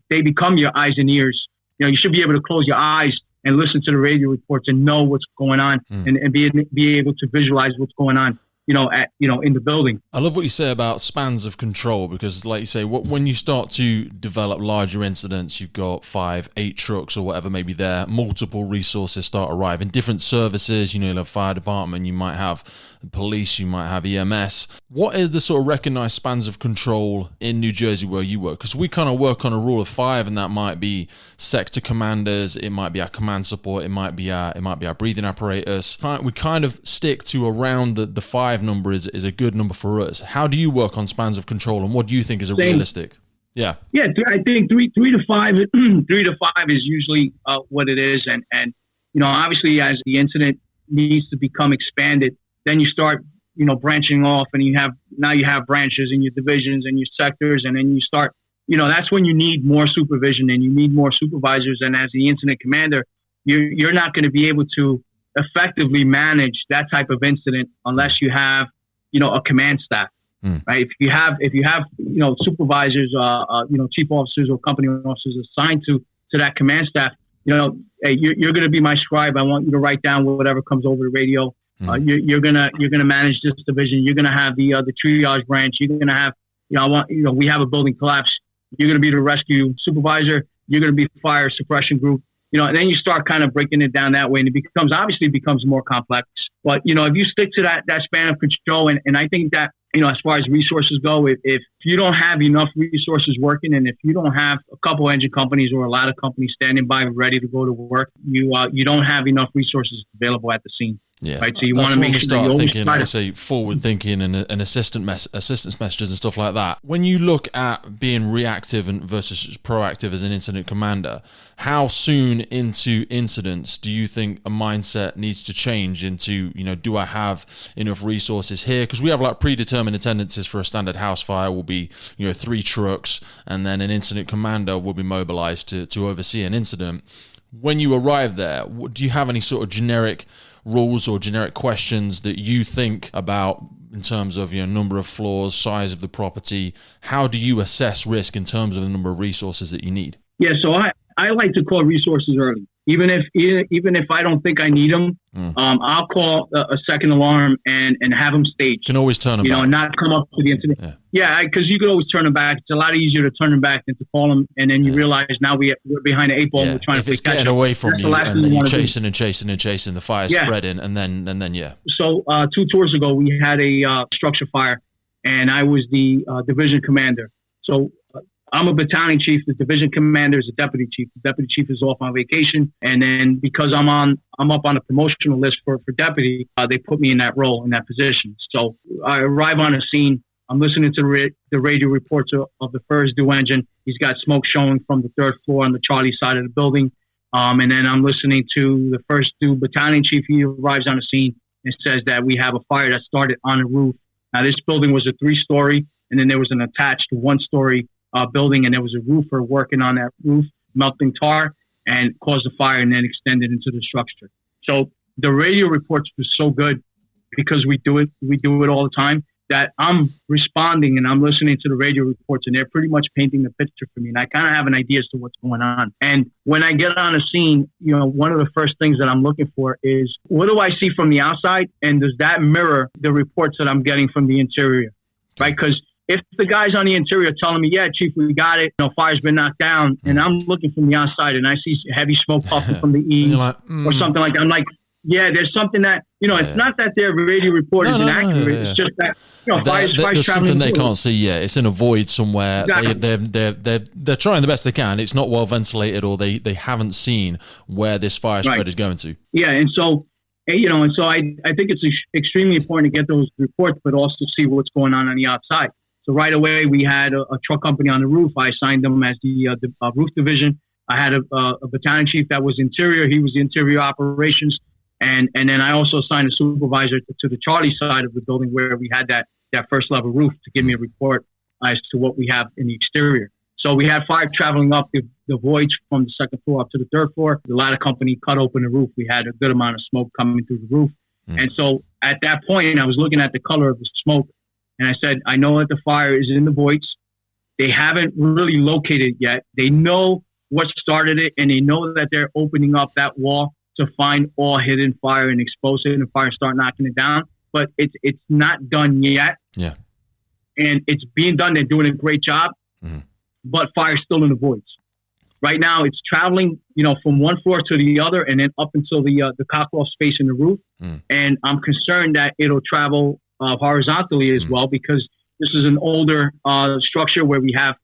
they become your eyes and ears. You should be able to close your eyes and listen to the radio reports and know what's going on and be able to visualize what's going on. In the building. I love what you say about spans of control, because like you say, when you start to develop larger incidents, you've got 5, 8 trucks or whatever maybe there, multiple resources start arriving, different services, the fire department, you might have police, you might have EMS. What are the sort of recognized spans of control in New Jersey where you work? Because we kind of work on a rule of 5, and that might be sector commanders, it might be our command support, it might be our breathing apparatus. We kind of stick to around the 5 number is a good number for us. How do you work on spans of control, and what do you think is realistic? I think 3 to 5 is usually what it is, and obviously as the incident needs to become expanded, then you start branching off, and you have branches in your divisions and your sectors, and then you start that's when you need more supervision and you need more supervisors. And as the incident commander, you're not going to be able to effectively manage that type of incident unless you have, a command staff, right? If you have, supervisors, chief officers or company officers assigned to that command staff, hey, you're going to be my scribe. I want you to write down whatever comes over the radio. You're gonna manage this division. You're gonna have the triage branch. You're gonna have, we have a building collapse. You're gonna be the rescue supervisor. You're gonna be fire suppression group. And then you start kind of breaking it down that way, and it becomes more complex. But, if you stick to that span of control, and I think that, as far as resources go, if you don't have enough resources working, and if you don't have a couple engine companies or a lot of companies standing by ready to go to work, you don't have enough resources available at the scene. Yeah, right. So you want to make sure that you thinking, like I say, forward thinking and assistance messages and stuff like that. When you look at being reactive versus proactive as an incident commander, how soon into incidents do you think a mindset needs to change into, do I have enough resources here? Because we have like predetermined attendances for a standard house fire will be, 3 trucks, and then an incident commander will be mobilized to oversee an incident. When you arrive there, do you have any sort of generic rules or generic questions that you think about in terms of number of floors, size of the property? How do you assess risk in terms of the number of resources that you need? Yeah, so I like to call resources early, Even if I don't think I need them, I'll call a second alarm and have them staged. Can always turn them back. And not come up to the incident. Yeah, because you could always turn them back. It's a lot easier to turn them back than to call them, and then you realize now we're behind the 8 ball. And we're trying if to it's getting away from you, and then you're chasing, the fire spreading, and then. So 2 tours ago, we had a structure fire, and I was the division commander. So I'm a battalion chief. The division commander is a deputy chief. The deputy chief is off on vacation, and then because I'm up on a promotional list for deputy, they put me in that role, in that position. So I arrive on a scene. I'm listening to the radio reports of the first due engine. He's got smoke showing from the 3rd floor on the Charlie side of the building, and then I'm listening to the first due battalion chief. He arrives on the scene and says that we have a fire that started on a roof. Now this building was a 3-story, and then there was an attached 1-story building, and there was a roofer working on that roof, melting tar, and caused a fire and then extended into the structure. So the radio reports were so good because we do it all the time, that I'm responding and I'm listening to the radio reports, and they're pretty much painting the picture for me. And I kind of have an idea as to what's going on. And when I get on a scene, one of the first things that I'm looking for is, what do I see from the outside? And does that mirror the reports that I'm getting from the interior? Right? Because if the guys on the interior telling me, yeah, chief, we got it, fire's been knocked down, and I'm looking from the outside and I see heavy smoke puffing from the east or something like that, I'm like, yeah, there's something that, it's not that their radio report is inaccurate. It's just that, fire's there's traveling something they can't see. Yeah, it's in a void somewhere. Exactly. They're trying the best they can. It's not well ventilated, or they haven't seen where this fire spread is going to. Yeah, and so I think it's extremely important to get those reports, but also see what's going on the outside. So right away, we had a truck company on the roof. I assigned them as the roof division. I had a battalion chief that was interior. He was the interior operations. And then I also assigned a supervisor to the Charlie side of the building, where we had that first level roof, to give me a report as to what we have in the exterior. So we had fire traveling up the voids from the 2nd floor up to the 3rd floor. The ladder company cut open the roof. We had a good amount of smoke coming through the roof. And so at that point, I was looking at the color of the smoke, and I said, I know that the fire is in the voids. They haven't really located it yet. They know what started it, and they know that they're opening up that wall to find all hidden fire and expose it, and fire start knocking it down. But it's not done yet. Yeah. And it's being done. They're doing a great job, but fire's still in the voids. Right now, it's traveling, from one floor to the other, and then up until the cockwall space in the roof. And I'm concerned that it'll travel horizontally as well, because this is an older structure where we have,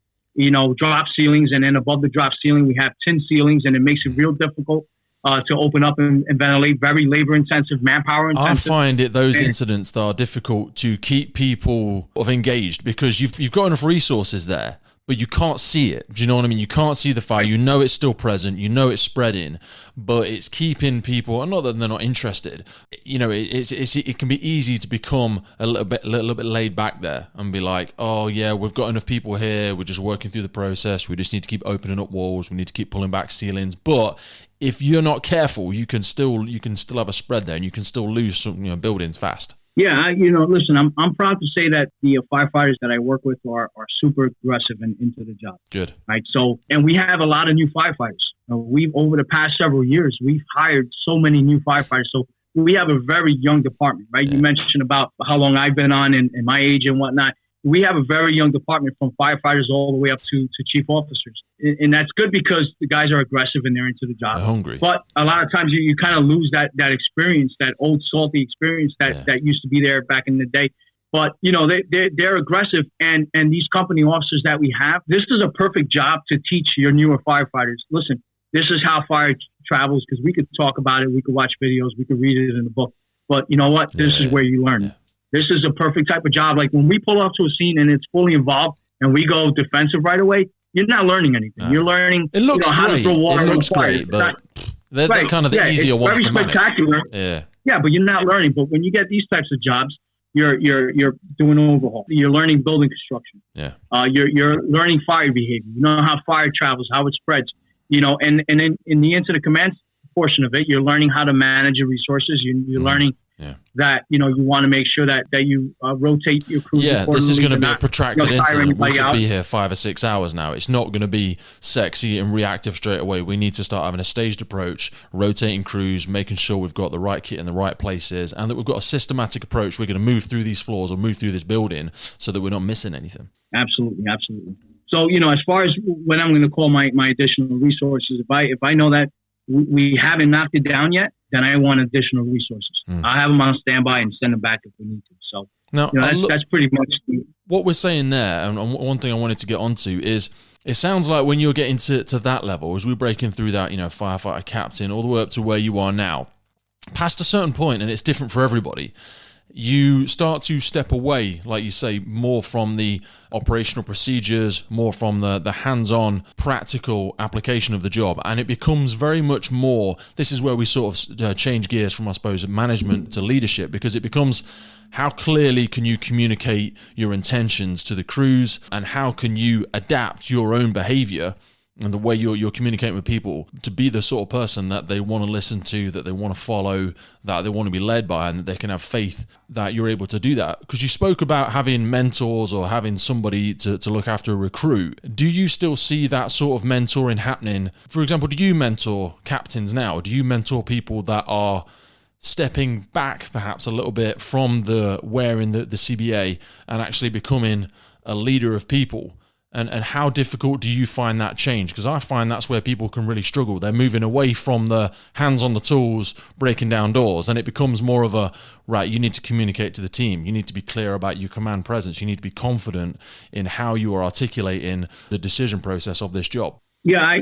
drop ceilings, and then above the drop ceiling we have tin ceilings, and it makes it real difficult to open up and ventilate. Very labor intensive, manpower intensive. I find those incidents that are difficult to keep people engaged, because you've got enough resources there, but you can't see it. Do you know what I mean? You can't see the fire. You know it's still present. You know it's spreading, but it's keeping people, not that they're not interested. It can be easy to become a little bit laid back there and be like, oh yeah, we've got enough people here. We're just working through the process. We just need to keep opening up walls. We need to keep pulling back ceilings. But if you're not careful, you can still have a spread there, and you can still lose some buildings fast. Yeah, listen, I'm proud to say that the firefighters that I work with are super aggressive and into the job. Good. Right. So, and we have a lot of new firefighters. Over the past several years, we've hired so many new firefighters. So we have a very young department, right? Yeah. You mentioned about how long I've been on and my age and whatnot. We have a very young department, from firefighters all the way up to chief officers. And that's good, because the guys are aggressive and they're into the job. They're hungry. But a lot of times you kind of lose that experience, that old salty experience that used to be there back in the day. But, they're aggressive. And these company officers that we have, this is a perfect job to teach your newer firefighters. Listen, this is how fire travels, because we could talk about it. We could watch videos. We could read it in the book. But you know what? This is where you learn. Yeah. This is a perfect type of job. Like when we pull up to a scene and it's fully involved and we go defensive right away, you're not learning anything. You're learning how to throw water. It looks great, but they're kind of the easier ones to manage. Very spectacular. Yeah, but you're not learning. But when you get these types of jobs, you're doing overhaul. You're learning building construction. Yeah. You're learning fire behavior. You know how fire travels, how it spreads. And then in the incident command portion of it, you're learning how to manage your resources. You're learning that, you want to make sure that you rotate your crews. Yeah, this is going to be a protracted incident. We could out. be here 5 or 6 hours now. It's not going to be sexy and reactive straight away. We need to start having a staged approach, rotating crews, making sure we've got the right kit in the right places, and that we've got a systematic approach. We're going to move through these floors or move through this building so that we're not missing anything. Absolutely. So, as far as when I'm going to call my additional resources, if I know that we haven't knocked it down yet, then I want additional resources. I have them on standby and send them back if we need to. So now, that's pretty much what we're saying there. And one thing I wanted to get onto is, it sounds like when you're getting to that level, as we're breaking through that, firefighter captain, all the way up to where you are now, past a certain point, and it's different for everybody, you start to step away, like you say, more from the operational procedures, more from the hands-on practical application of the job, and it becomes very much more, this is where we sort of change gears from, I suppose, management to leadership, because it becomes, how clearly can you communicate your intentions to the crews, and how can you adapt your own behavior and the way you're communicating with people to be the sort of person that they want to listen to, that they want to follow, that they want to be led by, and that they can have faith that you're able to do that. Because you spoke about having mentors or having somebody to look after a recruit. Do you still see that sort of mentoring happening? For example, do you mentor captains now? Do you mentor people that are stepping back perhaps a little bit from wearing the CBA and actually becoming a leader of people? And how difficult do you find that change? Because I find that's where people can really struggle. They're moving away from the hands on the tools, breaking down doors, and it becomes more of a, right, you need to communicate to the team. You need to be clear about your command presence. You need to be confident in how you are articulating the decision process of this job. Yeah, I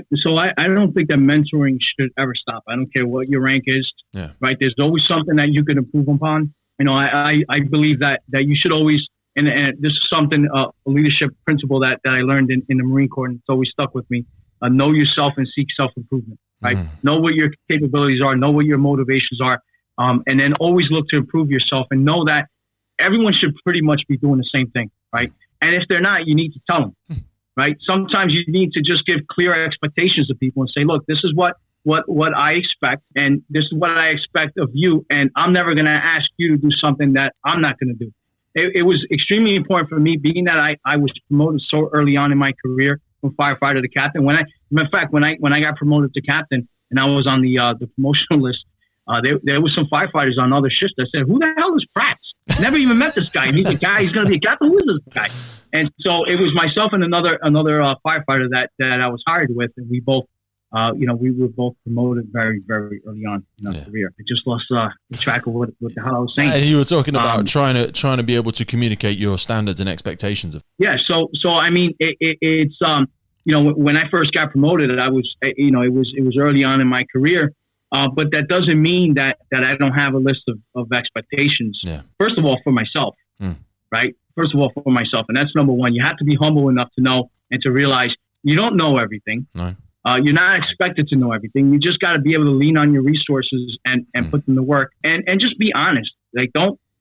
don't think that mentoring should ever stop. I don't care what your rank is, right? There's always something that you can improve upon. I believe that you should always, and this is something, a leadership principle that I learned in the Marine Corps, and it's always stuck with me. Know yourself and seek self-improvement, right? Know what your capabilities are, know what your motivations are, and then always look to improve yourself, and know that everyone should pretty much be doing the same thing, right? And if they're not, you need to tell them, right? Sometimes you need to just give clear expectations to people and say, look, this is what I expect, and this is what I expect of you, and I'm never going to ask you to do something that I'm not going to do. It was extremely important for me, being that I was promoted so early on in my career from firefighter to captain. When I got promoted to captain and I was on the promotional list, there was some firefighters on other shifts that said, "Who the hell is Pratts? Never even met this guy. And he's a guy. He's going to be a captain. Who is this guy?" And so it was myself and another firefighter that I was hired with, and we both. We were both promoted very, very early on in our career. I just lost track of what the hell I was saying. And you were talking about trying to be able to communicate your standards and expectations of. Yeah. So I mean, it's when I first got promoted, I was it was early on in my career, but that doesn't mean that I don't have a list of expectations. Yeah. First of all, for myself, right? First of all, for myself, and that's number one. You have to be humble enough to know and to realize you don't know everything. No. You're not expected to know everything. You just got to be able to lean on your resources and put them to work and just be honest. Like,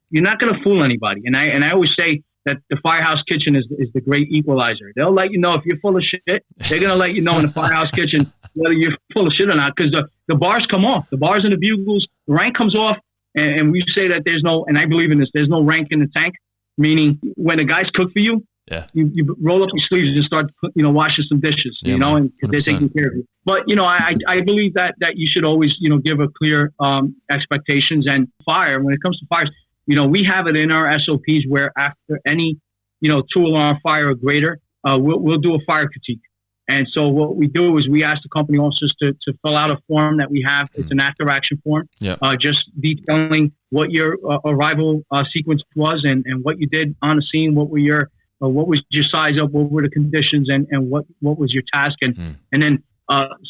you're not going to fool anybody. And I always say that the firehouse kitchen is the great equalizer. They'll let you know if you're full of shit. They're going to let you know in the firehouse kitchen whether you're full of shit or not, because the bars come off. The bars and the bugles, the rank comes off. And we say that there's no, and I believe in this, there's no rank in the tank, meaning when the guys cook for you, you roll up your sleeves and start, washing some dishes, and they're taking care of you. But, I believe that you should always, give a clear expectations. And fire, when it comes to fires, we have it in our SOPs where after any, 2-alarm fire or greater, we'll do a fire critique. And so what we do is we ask the company officers to fill out a form that we have. It's an after action form, just detailing what your arrival sequence was and what you did on the scene, what was your size up, what were the conditions, and what was your task, and then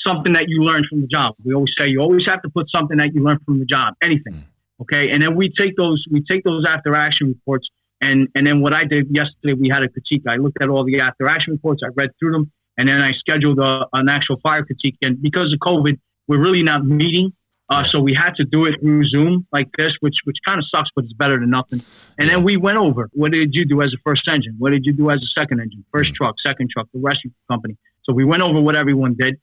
something that you learned from the job. We always say you always have to put something that you learned from the job, anything. Okay, and then we take those after action reports, and then what I did yesterday, we had a critique. I looked at all the after action reports, I read through them, and then I scheduled an actual fire critique. And because of COVID, we're really not meeting. So we had to do it through Zoom like this, which kind of sucks, but it's better than nothing. And then we went over, what did you do as a first engine? What did you do as a second engine? First truck, second truck, the rescue company. So we went over what everyone did.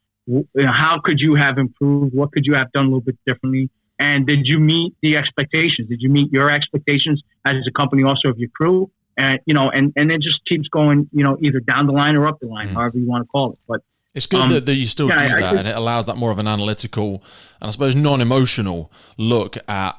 How could you have improved? What could you have done a little bit differently? And did you meet the expectations? Did you meet your expectations as a company officer of your crew? And, and it just keeps going, either down the line or up the line, however you want to call it. But it's good that you still do that, and it allows that more of an analytical and I suppose non-emotional look at,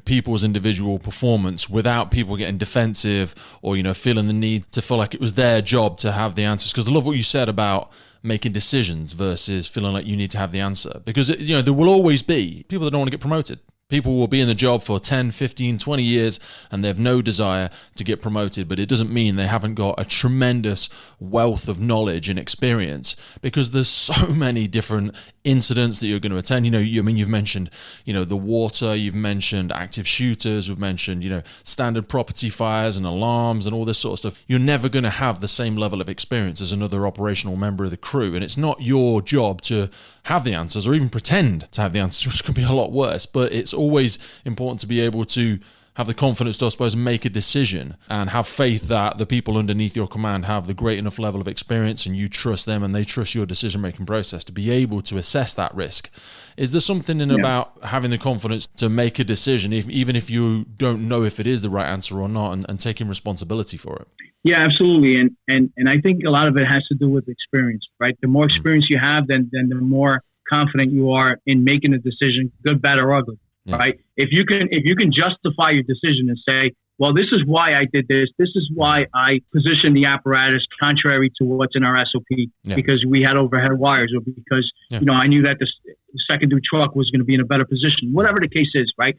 people's individual performance without people getting defensive or, feeling the need to feel like it was their job to have the answers. Because I love what you said about making decisions versus feeling like you need to have the answer. Because, there will always be people that don't want to get promoted. People will be in the job for 10, 15, 20 years and they have no desire to get promoted, but it doesn't mean they haven't got a tremendous wealth of knowledge and experience, because there's so many different incidents that you're going to attend. You've mentioned, the water, you've mentioned active shooters, we've mentioned, standard property fires and alarms and all this sort of stuff. You're never going to have the same level of experience as another operational member of the crew. And it's not your job to have the answers or even pretend to have the answers, which can be a lot worse, but it's always important to be able to have the confidence to, I suppose, make a decision and have faith that the people underneath your command have the great enough level of experience and you trust them and they trust your decision-making process to be able to assess that risk. Is there something about having the confidence to make a decision, even if you don't know if it is the right answer or not, and taking responsibility for it? Yeah, absolutely. And I think a lot of it has to do with experience, right? The more experience you have, then the more confident you are in making a decision, good, bad, or ugly. Yeah. Right. If you can justify your decision and say, well, this is why I did this. This is why I positioned the apparatus contrary to what's in our SOP, because we had overhead wires, or because, I knew that the second due truck was going to be in a better position, whatever the case is, right?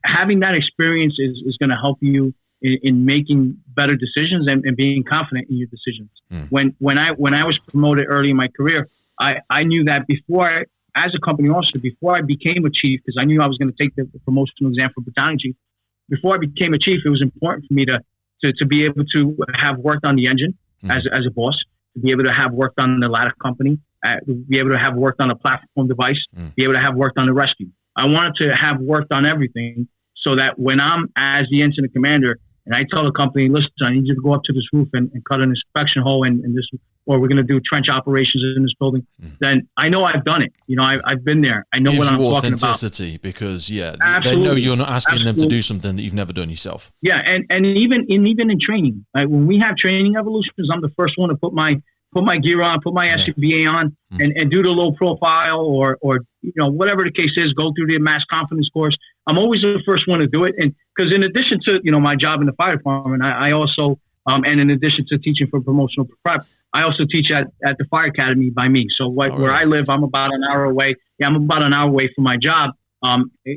Having that experience is going to help you in making better decisions and being confident in your decisions. When I was promoted early in my career, I knew that before as a company officer, before I became a chief, because I knew I was going to take the promotional exam for battalion chief, before I became a chief, it was important for me to be able to have worked on the engine as a boss, to be able to have worked on the ladder company, be able to have worked on a platform device, be able to have worked on the rescue. I wanted to have worked on everything so that when I'm as the incident commander and I tell the company, listen, I need you to go up to this roof and cut an inspection hole in this, or we're going to do trench operations in this building, then I know I've done it. I've been there. I know what I'm talking about. Authenticity, because they know you're not asking them to do something that you've never done yourself. Yeah, and even in training, right? When we have training evolutions, I'm the first one to put my gear on, put my SCBA on, and do the low profile or whatever the case is, go through the mass confidence course. I'm always the first one to do it, and because in addition to my job in the fire department, I also and in addition to teaching for promotional prep, I also teach at the fire academy by me. So where I live, I'm about an hour away. Yeah, I'm about an hour away from my job,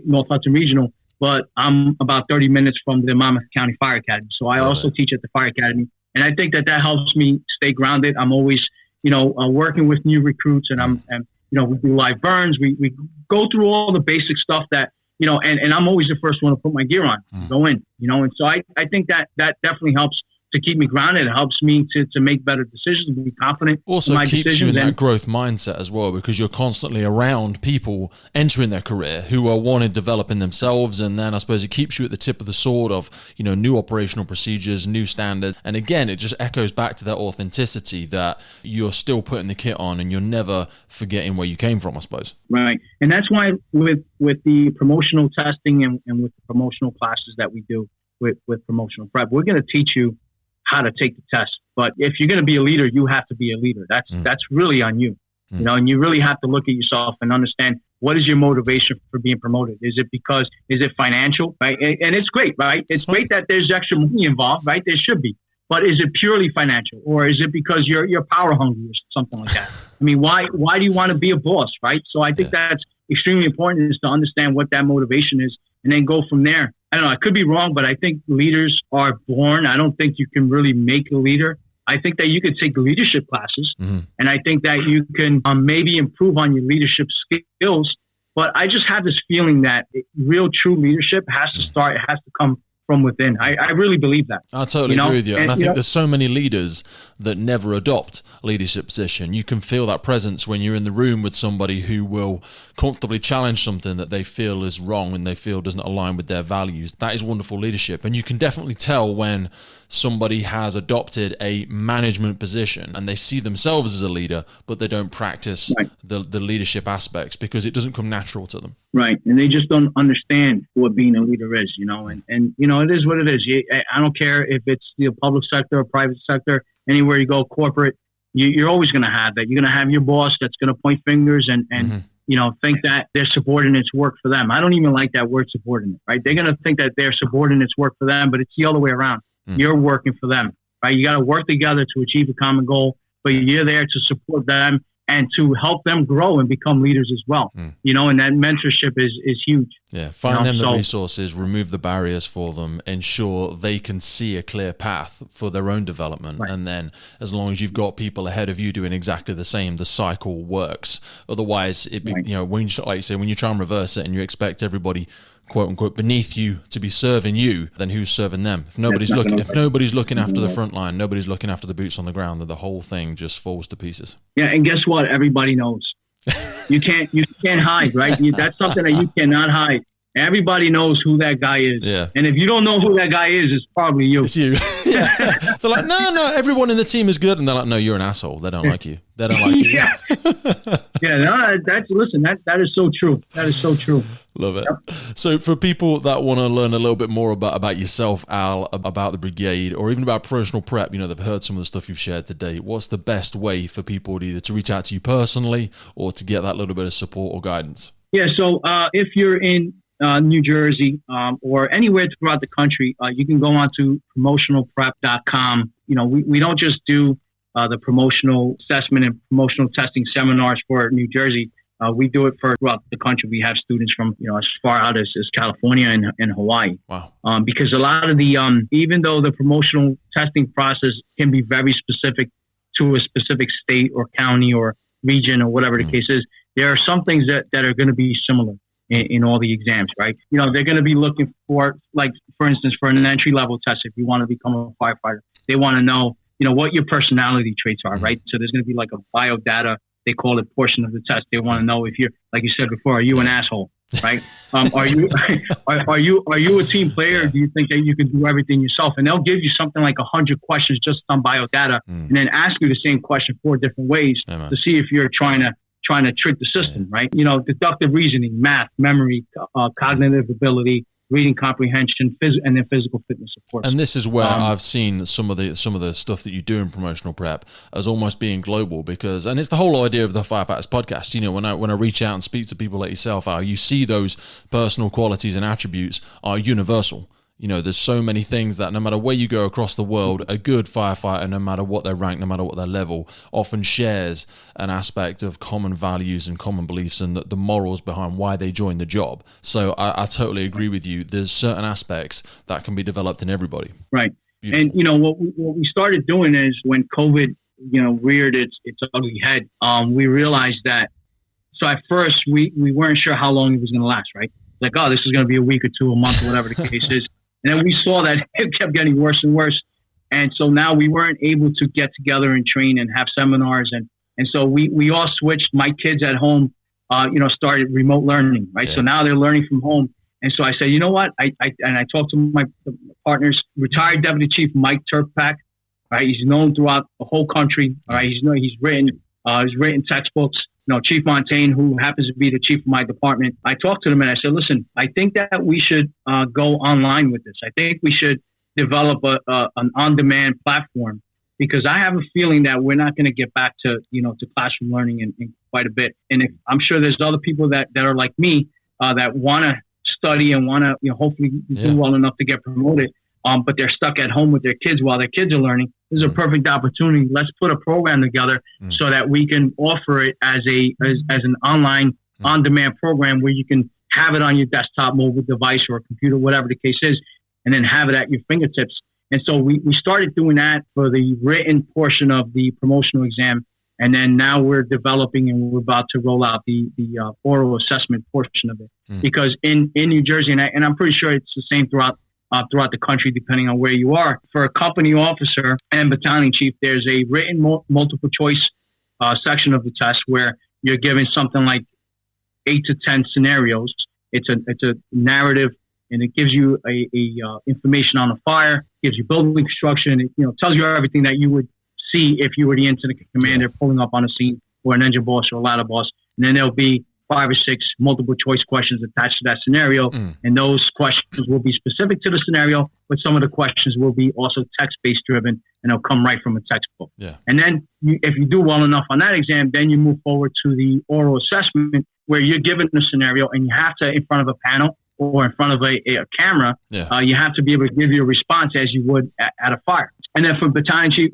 North Hudson Regional, but I'm about 30 minutes from the Monmouth County Fire Academy. So I also teach at the fire academy. And I think that helps me stay grounded. I'm always, working with new recruits, and we do live burns. We go through all the basic stuff that, and I'm always the first one to put my gear on, go in, and so I think that definitely helps to keep me grounded. It helps me to make better decisions and be confident. Also in my keeps decisions. You in that growth mindset as well, because you're constantly around people entering their career who are wanting to develop in themselves. And then I suppose it keeps you at the tip of the sword of, new operational procedures, new standards. And again, it just echoes back to that authenticity that you're still putting the kit on and you're never forgetting where you came from, I suppose. Right. And that's why with the promotional testing and with the promotional classes that we do with promotional prep, we're going to teach you how to take the test. But if you're going to be a leader, you have to be a leader. That's really on you, and you really have to look at yourself and understand what is your motivation for being promoted. Is it financial, right? And it's great, right? It's great that there's extra money involved, right? There should be. But is it purely financial, or is it because you're power hungry or something like that? I mean, why do you want to be a boss, right? So I think that's extremely important, is to understand what that motivation is and then go from there. I don't know, I could be wrong, but I think leaders are born. I don't think you can really make a leader. I think that you could take leadership classes, and I think that you can maybe improve on your leadership skills. But I just have this feeling that real, true leadership has to come from within. I really believe that. I totally agree with you. And I think there's so many leaders that never adopt a leadership position. You can feel that presence when you're in the room with somebody who will comfortably challenge something that they feel is wrong and they feel doesn't align with their values. That is wonderful leadership. And you can definitely tell when somebody has adopted a management position and they see themselves as a leader, but they don't practice the leadership aspects because it doesn't come natural to them. Right. And they just don't understand what being a leader is, and it is what it is. I don't care if it's the public sector or private sector, anywhere you go, corporate, you're always going to have that. You're going to have your boss that's going to point fingers and think that their subordinates work for them. I don't even like that word subordinate, right? They're going to think that their subordinates work for them, but it's the other way around. You're working for them, right? You got to work together to achieve a common goal, but you're there to support them and to help them grow and become leaders as well. And that mentorship is huge. Yeah, find them the resources, remove the barriers for them, ensure they can see a clear path for their own development. And then as long as you've got people ahead of you doing exactly the same, the cycle works. Otherwise, when you try and reverse it and you expect everybody quote unquote beneath you to be serving you, then who's serving them? If nobody's looking after the front line, nobody's looking after the boots on the ground, then the whole thing just falls to pieces. Yeah, and guess what? Everybody knows. You can't hide, right? That's something that you cannot hide. Everybody knows who that guy is. Yeah. And if you don't know who that guy is, it's probably you. It's you. Yeah. They're like, no, everyone in the team is good. And they're like, no, you're an asshole. They don't like you. They don't like you. Yeah. That is so true. That is so true. Love it. Yep. So for people that want to learn a little bit more about yourself, Al, about the brigade, or even about promotional prep, they've heard some of the stuff you've shared today. What's the best way for people either to reach out to you personally or to get that little bit of support or guidance? Yeah. So if you're in New Jersey or anywhere throughout the country, you can go on to promotionalprep.com. We don't just do the promotional assessment and promotional testing seminars for New Jersey. We do it for throughout the country. We have students from as far out as California and Hawaii. Wow! Because a lot of the even though the promotional testing process can be very specific to a specific state or county or region or whatever the case is, there are some things that are going to be similar in all the exams, right? They're going to be looking for, like, for instance, for an entry-level test, if you want to become a firefighter, they want to know, what your personality traits are, right? So there's going to be like a biodata, they call it, portion of the test. They want to know if you're, like you said before, are you an asshole, right? Are you a team player? Or do you think that you can do everything yourself? And they'll give you something like 100 questions just on biodata, and then ask you the same question 4 different ways to see if you're trying to trick the system, right? Deductive reasoning, math, memory, cognitive ability, reading comprehension, and then physical fitness, of course. And this is where I've seen some of the stuff that you do in promotional prep as almost being global, and it's the whole idea of the Firefighters podcast. When I reach out and speak to people like yourself, you see those personal qualities and attributes are universal. There's so many things that no matter where you go across the world, a good firefighter, no matter what their rank, no matter what their level, often shares an aspect of common values and common beliefs and the morals behind why they join the job. So I totally agree with you. There's certain aspects that can be developed in everybody. Right. Beautiful. And, what we started doing is when COVID, reared its ugly head, we realized that, so at first we weren't sure how long it was going to last, right? Like, oh, this is going to be a week or 2, a month, or whatever the case is. And then we saw that it kept getting worse and worse. And so now we weren't able to get together and train and have seminars. And so we all switched. My kids at home, started remote learning, right? Yeah. So now they're learning from home. And so I said, you know what? I talked to my partners, retired Deputy Chief Mike Turpak, right? He's known throughout the whole country. All right. He's written textbooks. Chief Montaigne, who happens to be the chief of my department, I talked to them and I said, listen, I think that we should go online with this. I think we should develop an on-demand platform, because I have a feeling that we're not going to get back to classroom learning in quite a bit. And I'm sure there's other people that are like me that want to study and want to hopefully do well enough to get promoted, but they're stuck at home with their kids while their kids are learning. This is a perfect opportunity. Let's put a program together so that we can offer it as an online on-demand program where you can have it on your desktop, mobile device, or a computer, whatever the case is, and then have it at your fingertips. And so we started doing that for the written portion of the promotional exam. And then now we're developing and we're about to roll out the oral assessment portion of it. Because in New Jersey, and I'm pretty sure it's the same throughout throughout the country, depending on where you are. For a company officer and battalion chief, there's a written multiple choice section of the test where you're given something like 8 to 10 scenarios. It's a narrative, and it gives you a information on the fire, gives you building construction. It tells you everything that you would see if you were the incident commander pulling up on a scene, or an engine boss or a ladder boss. And then there'll be 5 or 6 multiple choice questions attached to that scenario. And those questions will be specific to the scenario, but some of the questions will be also text-based driven, and they'll come right from a textbook. Yeah. And then if you do well enough on that exam, then you move forward to the oral assessment, where you're given the scenario and you have to, in front of a panel or in front of a camera, you have to be able to give your response as you would at a fire. And then for battalion chief,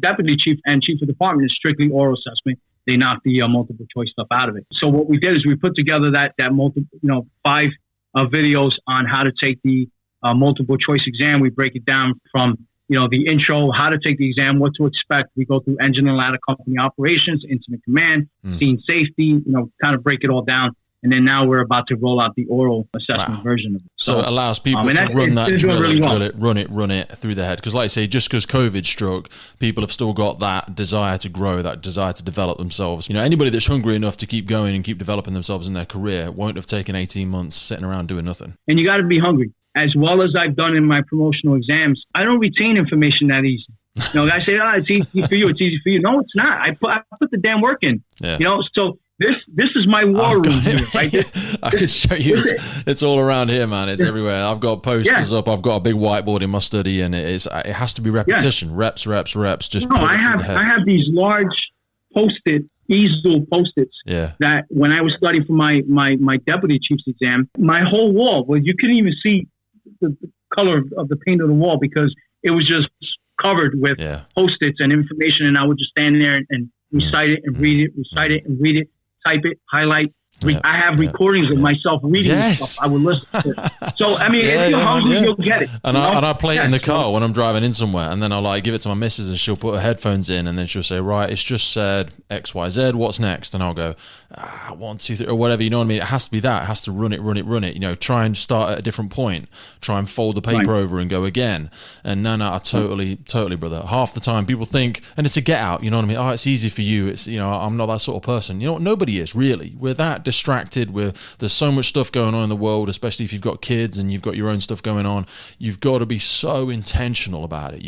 deputy chief, and chief of department, it's strictly oral assessment. They knocked the multiple choice stuff out of it. So what we did is we put together that multiple, 5 videos on how to take the multiple choice exam. We break it down from, the intro, how to take the exam, what to expect. We go through engine and ladder company operations, incident command, scene safety, kind of break it all down. And then now we're about to roll out the oral assessment version of it. So it allows people to run that, run it through their head. Because like I say, just because COVID struck, people have still got that desire to grow, that desire to develop themselves. Anybody that's hungry enough to keep going and keep developing themselves in their career won't have taken 18 months sitting around doing nothing. And you got to be hungry. As well as I've done in my promotional exams, I don't retain information that easy. Guys say, it's easy for you, it's easy for you. No, it's not. I put the damn work in. Yeah. So this is my war room here, right? I can show you. It's all around here, man. It's everywhere. I've got posters up. I've got a big whiteboard in my study, and it has to be repetition, reps. Just I have these large easel post-its that when I was studying for my deputy chief's exam, my whole wall, well, you couldn't even see the color of the paint of the wall because it was just covered with post-its and information, and I would just stand there and recite it and read it, recite it and read it, type it, highlight. I have recordings of myself reading stuff. I would listen to it. So, if you're hungry, you'll get it. And I play it in the car when I'm driving in somewhere, and then I'll give it to my missus, and she'll put her headphones in, and then she'll say, right, it's just said X, Y, Z, what's next? And I'll go, 1, 2, 3, or whatever, you know what I mean? It has to be that. It has to run it. Try and start at a different point. Try and fold the paper over and go again. And no, I totally, brother. Half the time people think, and it's a get out, you know what I mean? Oh, it's easy for you. It's, I'm not that sort of person. You know what? Nobody is, really. We're that distracted with, there's so much stuff going on in the world, especially if you've got kids and you've got your own stuff going on. You've got to be so intentional about it.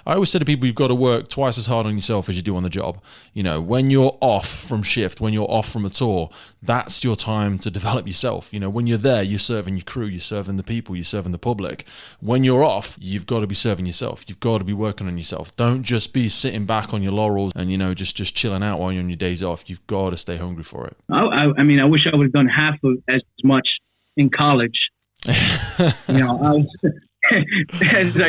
I always say to people, you've got to work twice as hard on yourself as you do on the job. When you're off from shift, when you're off from a tour, that's your time to develop yourself. When you're there, you're serving your crew, you're serving the people, you're serving the public. When you're off, you've got to be serving yourself. You've got to be working on yourself. Don't just be sitting back on your laurels and just chilling out while you're on your days off. You've got to stay hungry for it. I wish I would have done half of as much in college. As I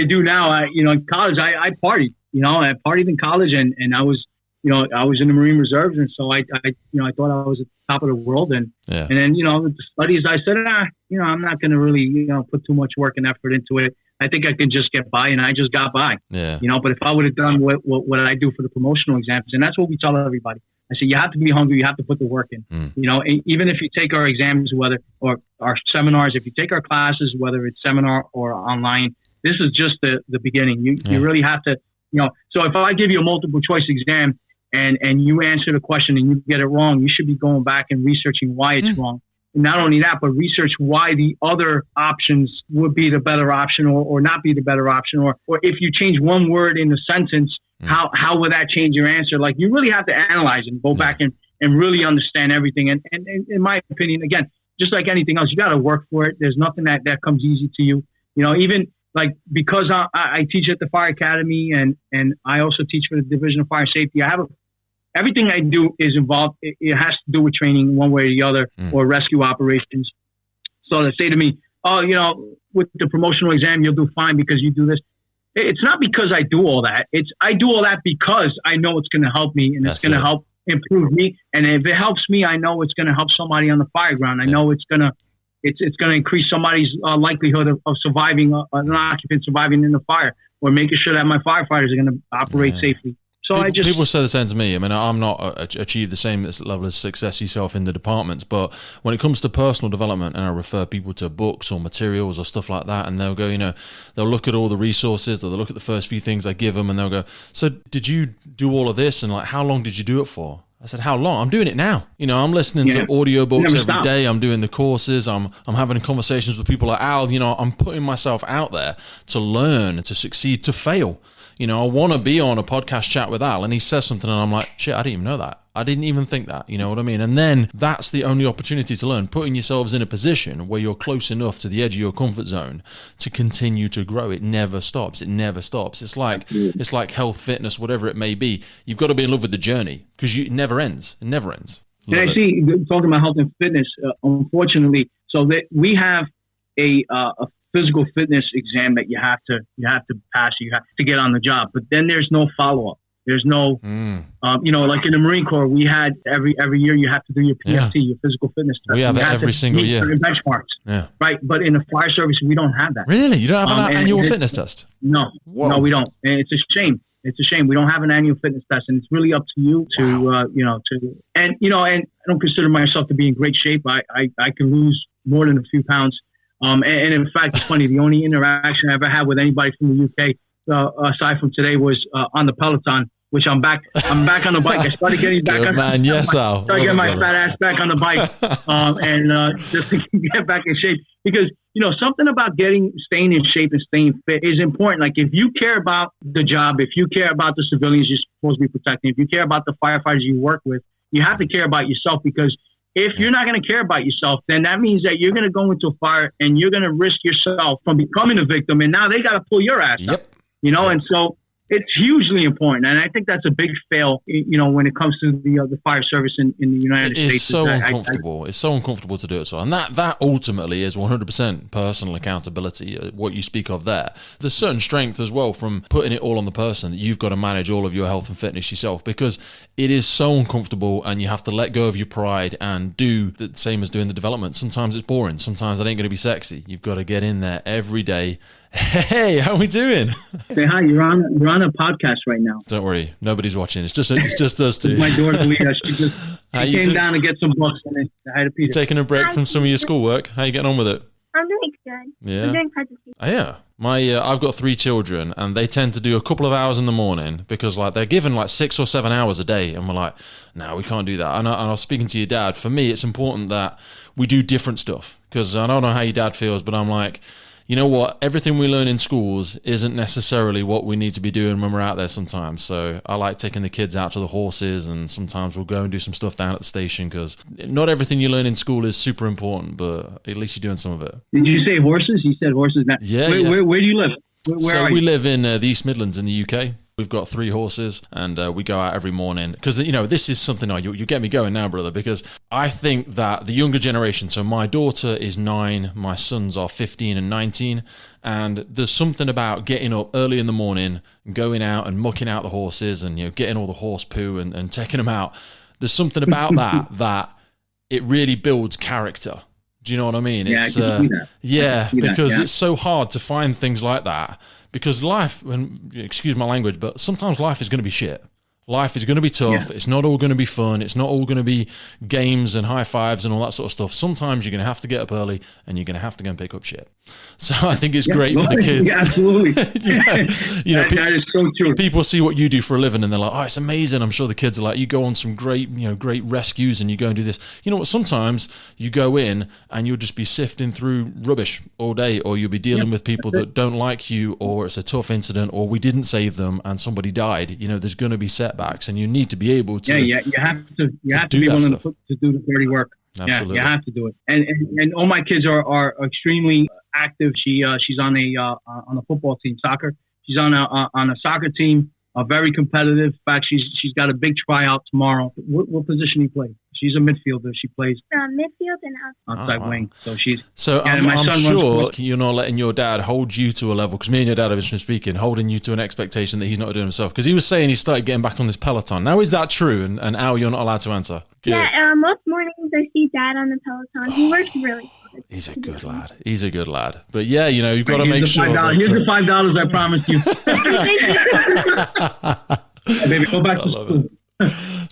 do now. In college, I partied. I partied in college, and I was, I was in the Marine Reserves, and so I thought I was at the top of the world, and then the studies, I said, I'm not going to really put too much work and effort into it. I think I can just get by, and I just got by. Yeah. But if I would have done what I do for the promotional exams, and that's what we tell everybody. I say, you have to be hungry. You have to put the work in. Even if you take our exams, or our seminars, if you take our classes, whether it's seminar or online, this is just the beginning. You really have to, so if I give you a multiple choice exam and you answer the question and you get it wrong, you should be going back and researching why it's wrong. And not only that, but research why the other options would be the better option or not be the better option. Or if you change one word in the sentence, how would that change your answer? Like, you really have to analyze and go back and really understand everything. And in my opinion, again, just like anything else, you got to work for it. There's nothing that comes easy to you. Even like, because I teach at the Fire Academy and I also teach for the Division of Fire Safety, everything I do is involved. It has to do with training one way or the other, or rescue operations. So they say to me, with the promotional exam, you'll do fine because you do this. It's not because I do all that. I do all that because I know it's going to help me, and it's going to help improve me. And if it helps me, I know it's going to help somebody on the fire ground. I know it's going to increase somebody's likelihood of surviving, an occupant surviving in the fire, or making sure that my firefighters are going to operate safely. So people say the same to me. I mean, I'm not achieved the same level of success yourself in the departments, but when it comes to personal development, and I refer people to books or materials or stuff like that, and they'll go, they'll look at all the resources, they'll look at the first few things I give them, and they'll go, so did you do all of this? And like, how long did you do it for? I said, how long? I'm doing it now. I'm listening to audiobooks every day. I'm doing the courses. I'm having conversations with people like Al. I'm putting myself out there to learn, to succeed, to fail. I want to be on a podcast chat with Al, and he says something and I'm like, shit, I didn't even know that. I didn't even think that. You know what I mean? And then that's the only opportunity to learn, putting yourselves in a position where you're close enough to the edge of your comfort zone to continue to grow. It never stops. It never stops. It's like health, fitness, whatever it may be. You've got to be in love with the journey because it never ends. It never ends. And I see, talking about health and fitness, unfortunately, so that we have a physical fitness exam that you have to pass, you have to get on the job, but then there's no follow-up. There's no, like in the Marine Corps, we had every year you have to do your PFT, your physical fitness test. We have it every single year. Benchmarks, right? But in the fire service, we don't have that. Really? You don't have an annual fitness test? No, no, we don't. And it's a shame. It's a shame. We don't have an annual fitness test, and it's really up to you to, and I don't consider myself to be in great shape. I can lose more than a few pounds. And in fact, it's funny. The only interaction I ever had with anybody from the UK, aside from today, was on the Peloton, which I'm back on the bike. I started getting back Good on. Man, yes, Al. Started getting my fat ass back on the bike, and just to get back in shape. Because something about staying in shape and staying fit is important. Like if you care about the job, if you care about the civilians you're supposed to be protecting, if you care about the firefighters you work with, you have to care about yourself, because if you're not going to care about yourself, then that means that you're going to go into a fire and you're going to risk yourself from becoming a victim. And now they got to pull your ass up, and so it's hugely important. And I think that's a big fail, when it comes to the fire service in the United States. It's so uncomfortable. It's so uncomfortable to do it. So, and that ultimately is 100% personal accountability, what you speak of there. There's certain strength as well from putting it all on the person, that you've got to manage all of your health and fitness yourself, because it is so uncomfortable and you have to let go of your pride and do the same as doing the development. Sometimes it's boring. Sometimes it ain't going to be sexy. You've got to get in there every day. Hey, how are we doing? Say hi. You're on a podcast right now. Don't worry, nobody's watching. It's just us two. My daughter Leah, she came down to get some books, and I had a piece. You taking a break from some of your schoolwork? How are you getting on with it? I'm doing good. Yeah. I'm doing presentation. Oh, yeah. I've got 3 children, and they tend to do a couple of hours in the morning because they're given 6 or 7 hours a day, and we're like, no, we can't do that. And I was speaking to your dad. For me, it's important that we do different stuff, because I don't know how your dad feels, but I'm like, you know what? Everything we learn in schools isn't necessarily what we need to be doing when we're out there sometimes. So I like taking the kids out to the horses, and sometimes we'll go and do some stuff down at the station, because not everything you learn in school is super important, but at least you're doing some of it. Did you say horses? You said horses. Yeah. Where do you live? Where we live in the East Midlands in the UK. We've got 3 horses, and we go out every morning because, this is something you get me going now, brother, because I think that the younger generation, so my daughter is 9, my sons are 15 and 19, and there's something about getting up early in the morning, going out and mucking out the horses and, getting all the horse poo and taking them out. There's something about that it really builds character. Do you know what I mean? Yeah, It's, I can see that. Yeah, because it's so hard to find things like that. Because life, and excuse my language, but sometimes life is going to be shit. Life is going to be tough. Yeah. It's not all going to be fun. It's not all going to be games and high fives and all that sort of stuff. Sometimes you're going to have to get up early, and you're going to have to go and pick up shit. So I think it's great for the kids. Yeah, absolutely. That is so true. People see what you do for a living, and they're like, oh, it's amazing. I'm sure the kids are like, you go on some great rescues, and you go and do this. You know what? Sometimes you go in and you'll just be sifting through rubbish all day, or you'll be dealing with people that don't like you, or it's a tough incident, or we didn't save them and somebody died. There's going to be setbacks, and you need to be able to. Yeah, you have to be willing to do the dirty work. Absolutely. Yeah, you have to do it. And all my kids are extremely active. She's on a football team, soccer. She's on a soccer team. Very competitive. In fact, she's got a big tryout tomorrow. What position do you play? She's a midfielder. She plays midfield and outside wing. So she's. So I'm sure you're not letting your dad hold you to a level, because me and your dad have been speaking, holding you to an expectation that he's not doing himself. Because he was saying he started getting back on this Peloton. Now, is that true? And Al, you're not allowed to answer. Good. Yeah, most mornings I see Dad on the Peloton. He works really hard. He's a good lad. He's a good lad. But yeah, you've got to make sure. Here's the $5 I promised you. Maybe go back I to love school. it.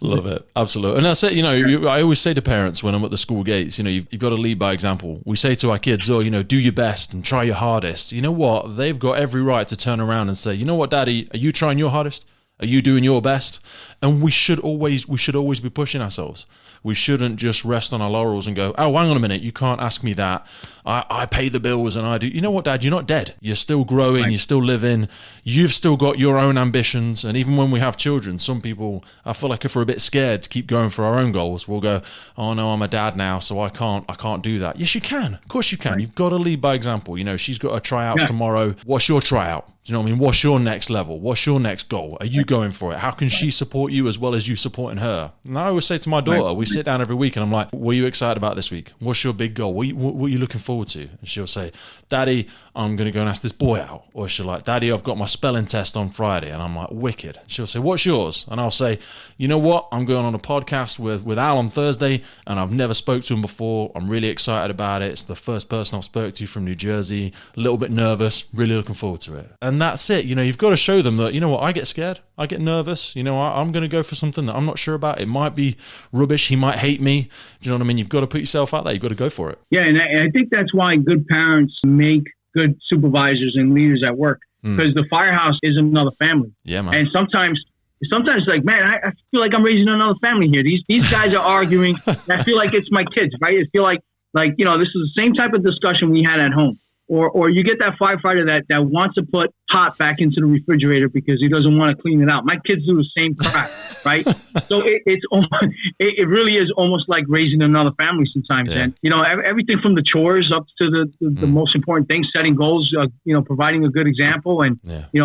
Love it. Absolutely. And that's it. I always say to parents when I'm at the school gates, you've got to lead by example. We say to our kids, do your best and try your hardest. You know what? They've got every right to turn around and say, you know what, Daddy, are you trying your hardest? Are you doing your best? And we should always be pushing ourselves. We shouldn't just rest on our laurels and go, oh, hang on a minute, you can't ask me that. I pay the bills and I do. You know what, Dad? You're not dead. You're still growing. Right. You're still living. You've still got your own ambitions. And even when we have children, some people, I feel like if we're a bit scared to keep going for our own goals, we'll go, oh no, I'm a dad now, so I can't do that. Yes, you can. Of course you can. Right. You've got to lead by example. She's got her tryouts tomorrow. What's your tryout? Do you know what I mean? What's your next level? What's your next goal? Are you going for it? How can she support you as well as you supporting her? And I always say to my daughter, we sit down every week and I'm like, what are you excited about this week? What's your big goal? What are you looking forward to? And she'll say, Daddy, I'm going to go and ask this boy out. Or she'll like, Daddy, I've got my spelling test on Friday. And I'm like, wicked. She'll say, what's yours? And I'll say, you know what? I'm going on a podcast with Al on Thursday and I've never spoke to him before. I'm really excited about it. It's the first person I've spoke to from New Jersey. A little bit nervous, really looking forward to it. And that's it. You've got to show them that, I get scared. I get nervous. I'm going to go for something that I'm not sure about. It might be rubbish. He might hate me. Do you know what I mean? You've got to put yourself out there. You've got to go for it. Yeah. And I think that's why good parents make good supervisors and leaders at work, because the firehouse is another family. Yeah, man. And sometimes like, man, I feel like I'm raising another family here. These guys are arguing. I feel like it's my kids, right? I feel like, this is the same type of discussion we had at home. Or you get that firefighter that wants to put hot back into the refrigerator because he doesn't want to clean it out. My kids do the same crap, right? So it really is almost like raising another family sometimes. Yeah. And, everything from the chores up to the most important things, setting goals, providing a good example and,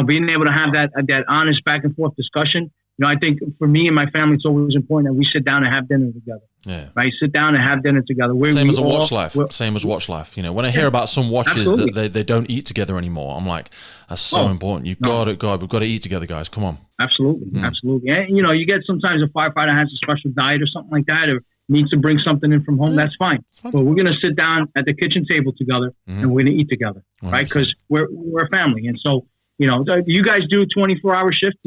being able to have that honest back and forth discussion. I think for me and my family, it's always important that we sit down and have dinner together. Yeah. Right. Sit down and have dinner together. Same as watch life. When I hear about some watches that they don't eat together anymore, I'm like, that's so important. We've got to eat together, guys. Come on. Absolutely. Absolutely. And, you get sometimes a firefighter has a special diet or something like that, or needs to bring something in from home. That's fine. But we're going to sit down at the kitchen table together and we're going to eat together. 100%. Right. Because we're a family. And so, you guys do 24-hour shifts?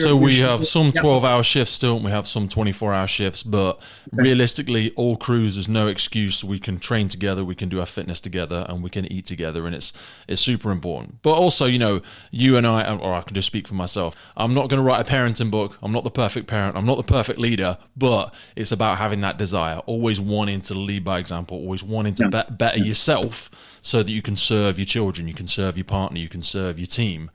So we have some 12-hour shifts still. We have some 24-hour shifts, but realistically, all crews, there's no excuse. We can train together, we can do our fitness together, and we can eat together, and it's super important. But also, you and I, or I can just speak for myself, I'm not going to write a parenting book. I'm not the perfect parent. I'm not the perfect leader, but it's about having that desire, always wanting to lead by example, always wanting to better yourself so that you can serve your children, you can serve your partner, you can serve your team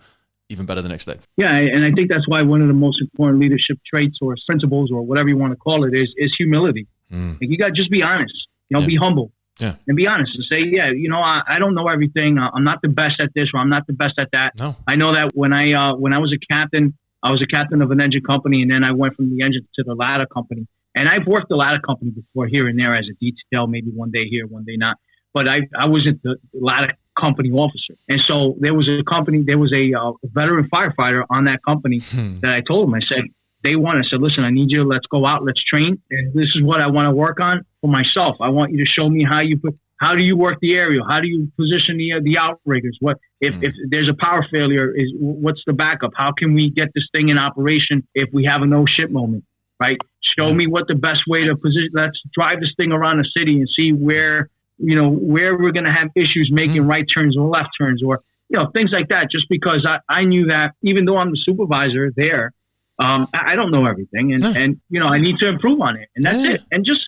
even better the next day. Yeah, and I think that's why one of the most important leadership traits or principles or whatever you want to call it is humility. Like you got to just be honest, be humble and be honest and say, I don't know everything. I'm not the best at this or I'm not the best at that. No. I know that when I was a captain of an engine company, and then I went from the engine to the ladder company. And I've worked the ladder company before here and there as a detail, maybe one day here, one day not. But I wasn't the ladder company officer. And so there was a veteran firefighter on that company that I told him, I said, day one, I said, listen, I need you, let's go out, let's train. And this is what I want to work on for myself. I want you to show me how do you work the aerial? How do you position the outriggers? What if there's a power failure, what's the backup? How can we get this thing in operation if we have a no shit moment, right? Show me what the best way to position, let's drive this thing around the city and see where we're going to have issues making right turns or left turns or, things like that. Just because I knew that even though I'm the supervisor there, I don't know everything and I need to improve on it. And that's it. And just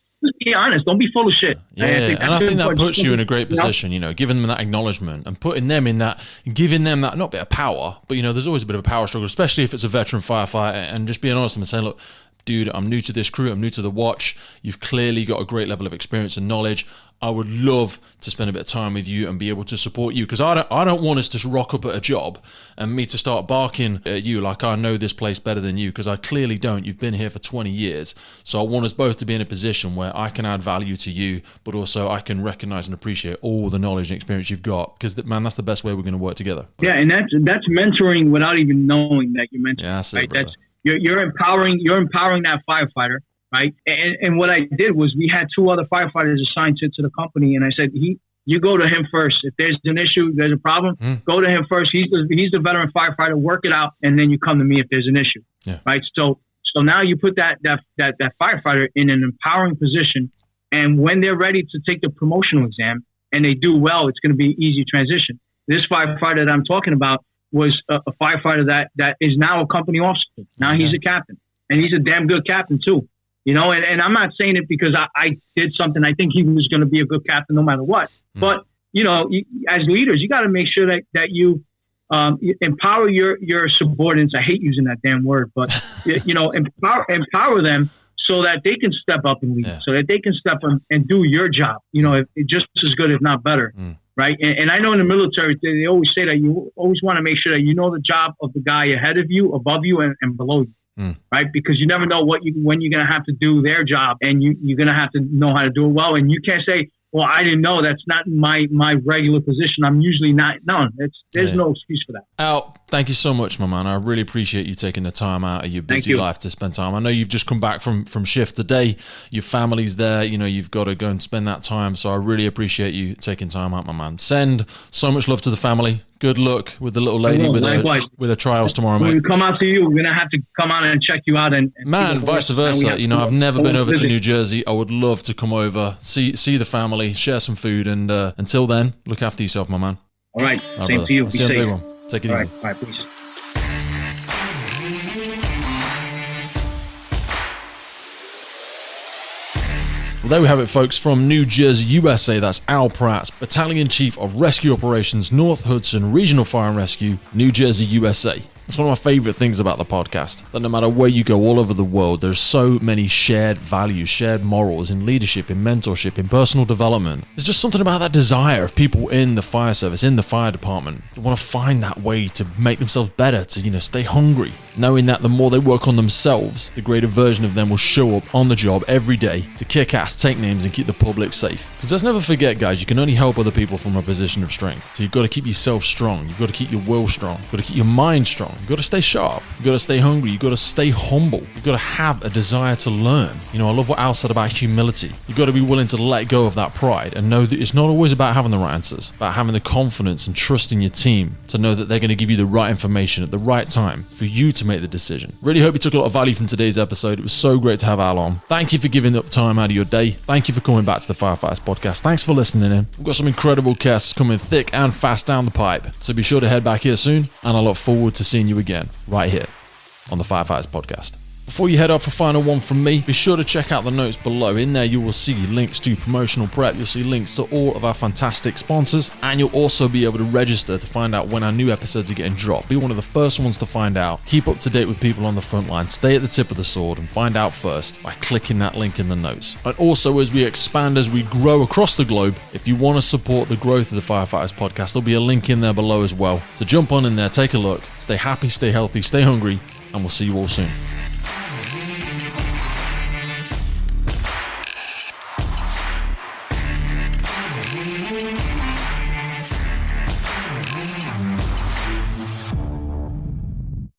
be honest. Don't be full of shit. Yeah. And I think that puts you in a great position, giving them that acknowledgement and putting them in that, giving them that, not bit of power, but, there's always a bit of a power struggle, especially if it's a veteran firefighter, and just being honest and saying, look, dude, I'm new to this crew, I'm new to the watch. You've clearly got a great level of experience and knowledge. I would love to spend a bit of time with you and be able to support you, because I don't want us to rock up at a job and me to start barking at you like I know this place better than you, because I clearly don't. You've been here for 20 years. So I want us both to be in a position where I can add value to you, but also I can recognize and appreciate all the knowledge and experience you've got, because that's the best way we're going to work together. Yeah, and that's mentoring without even knowing that you're mentoring. Yeah, that's it, right? Brother. You're empowering that firefighter, right? And what I did was we had two other firefighters assigned to the company, and I said, you go to him first. If there's an issue, there's a problem, go to him first. He's the veteran firefighter. Work it out, and then you come to me if there's an issue. Yeah. Right. So now you put that firefighter in an empowering position, and when they're ready to take the promotional exam and they do well, it's going to be easy transition. This firefighter that I'm talking about was a firefighter that is now a company officer. Now he's a captain, and he's a damn good captain too. You know, and I'm not saying it because I did something. I think he was going to be a good captain no matter what. But, you know, as leaders, you got to make sure that you empower your subordinates. I hate using that damn word, but, you know, empower them so that they can step up and lead, so that they can step up and do your job, you know, just as good, if not better. Right. And I know in the military, they always say that you always want to make sure that you know the job of the guy ahead of you, above you, and below you. Right, because you never know when you're going to have to do their job, and you're going to have to know how to do it well. And you can't say, "Well, I didn't know. That's not my regular position. I'm usually not." No, there's no excuse for that. Al, thank you so much, my man. I really appreciate you taking the time out of your busy life to spend time. I know you've just come back from shift today. Your family's there. You know, you've got to go and spend that time. So I really appreciate you taking time out, my man. Send so much love to the family. Good luck with the little lady with her trials tomorrow, mate. When we come out to you, we're going to have to come out and check you out. And man, vice versa. You know, I've never been over to New Jersey. I would love to come over, see the family, share some food, and until then, look after yourself, my man. All right. Same to you. I'll see you on the big one. Take it easy. All right, please. Well, there we have it, folks, from New Jersey, USA. That's Al Pratts, Battalion Chief of Rescue Operations, North Hudson Regional Fire and Rescue, New Jersey, USA. It's one of my favorite things about the podcast, that no matter where you go all over the world, there's so many shared values, shared morals in leadership, in mentorship, in personal development. There's just something about that desire of people in the fire service, in the fire department, to want to find that way to make themselves better, to, you know, stay hungry, knowing that the more they work on themselves, the greater version of them will show up on the job every day to kick ass, take names, and keep the public safe. Because let's never forget, guys, you can only help other people from a position of strength. So you've got to keep yourself strong. You've got to keep your will strong. You've got to keep your mind strong. You've got to stay sharp. You've got to stay hungry. You've got to stay humble. You've got to have a desire to learn. You know, I love what Al said about humility. You've got to be willing to let go of that pride and know that it's not always about having the right answers, about having the confidence and trust in your team to know that they're going to give you the right information at the right time for you to make the decision. Really hope you took a lot of value from today's episode. It was so great to have Al on. Thank you for giving up time out of your day. Thank you for coming back to the Firefighters podcast. Thanks for listening in. We've got some incredible guests coming thick and fast down the pipe. So be sure to head back here soon, and I look forward to seeing you again right here on the Firefighters podcast. Before you head off, a final one from me, be sure to check out the notes below. In there you will see links to Promotional Prep, you'll see links to all of our fantastic sponsors, and you'll also be able to register to find out when our new episodes are getting dropped. Be one of the first ones to find out. Keep up to date with people on the front line, stay at the tip of the sword, and find out first by clicking that link in the notes. And also, as we expand, as we grow across the globe, if you want to support the growth of the Firefighters podcast, there'll be a link in there below as well. So jump on in there, take a look, stay happy, stay healthy, stay hungry, and we'll see you all soon.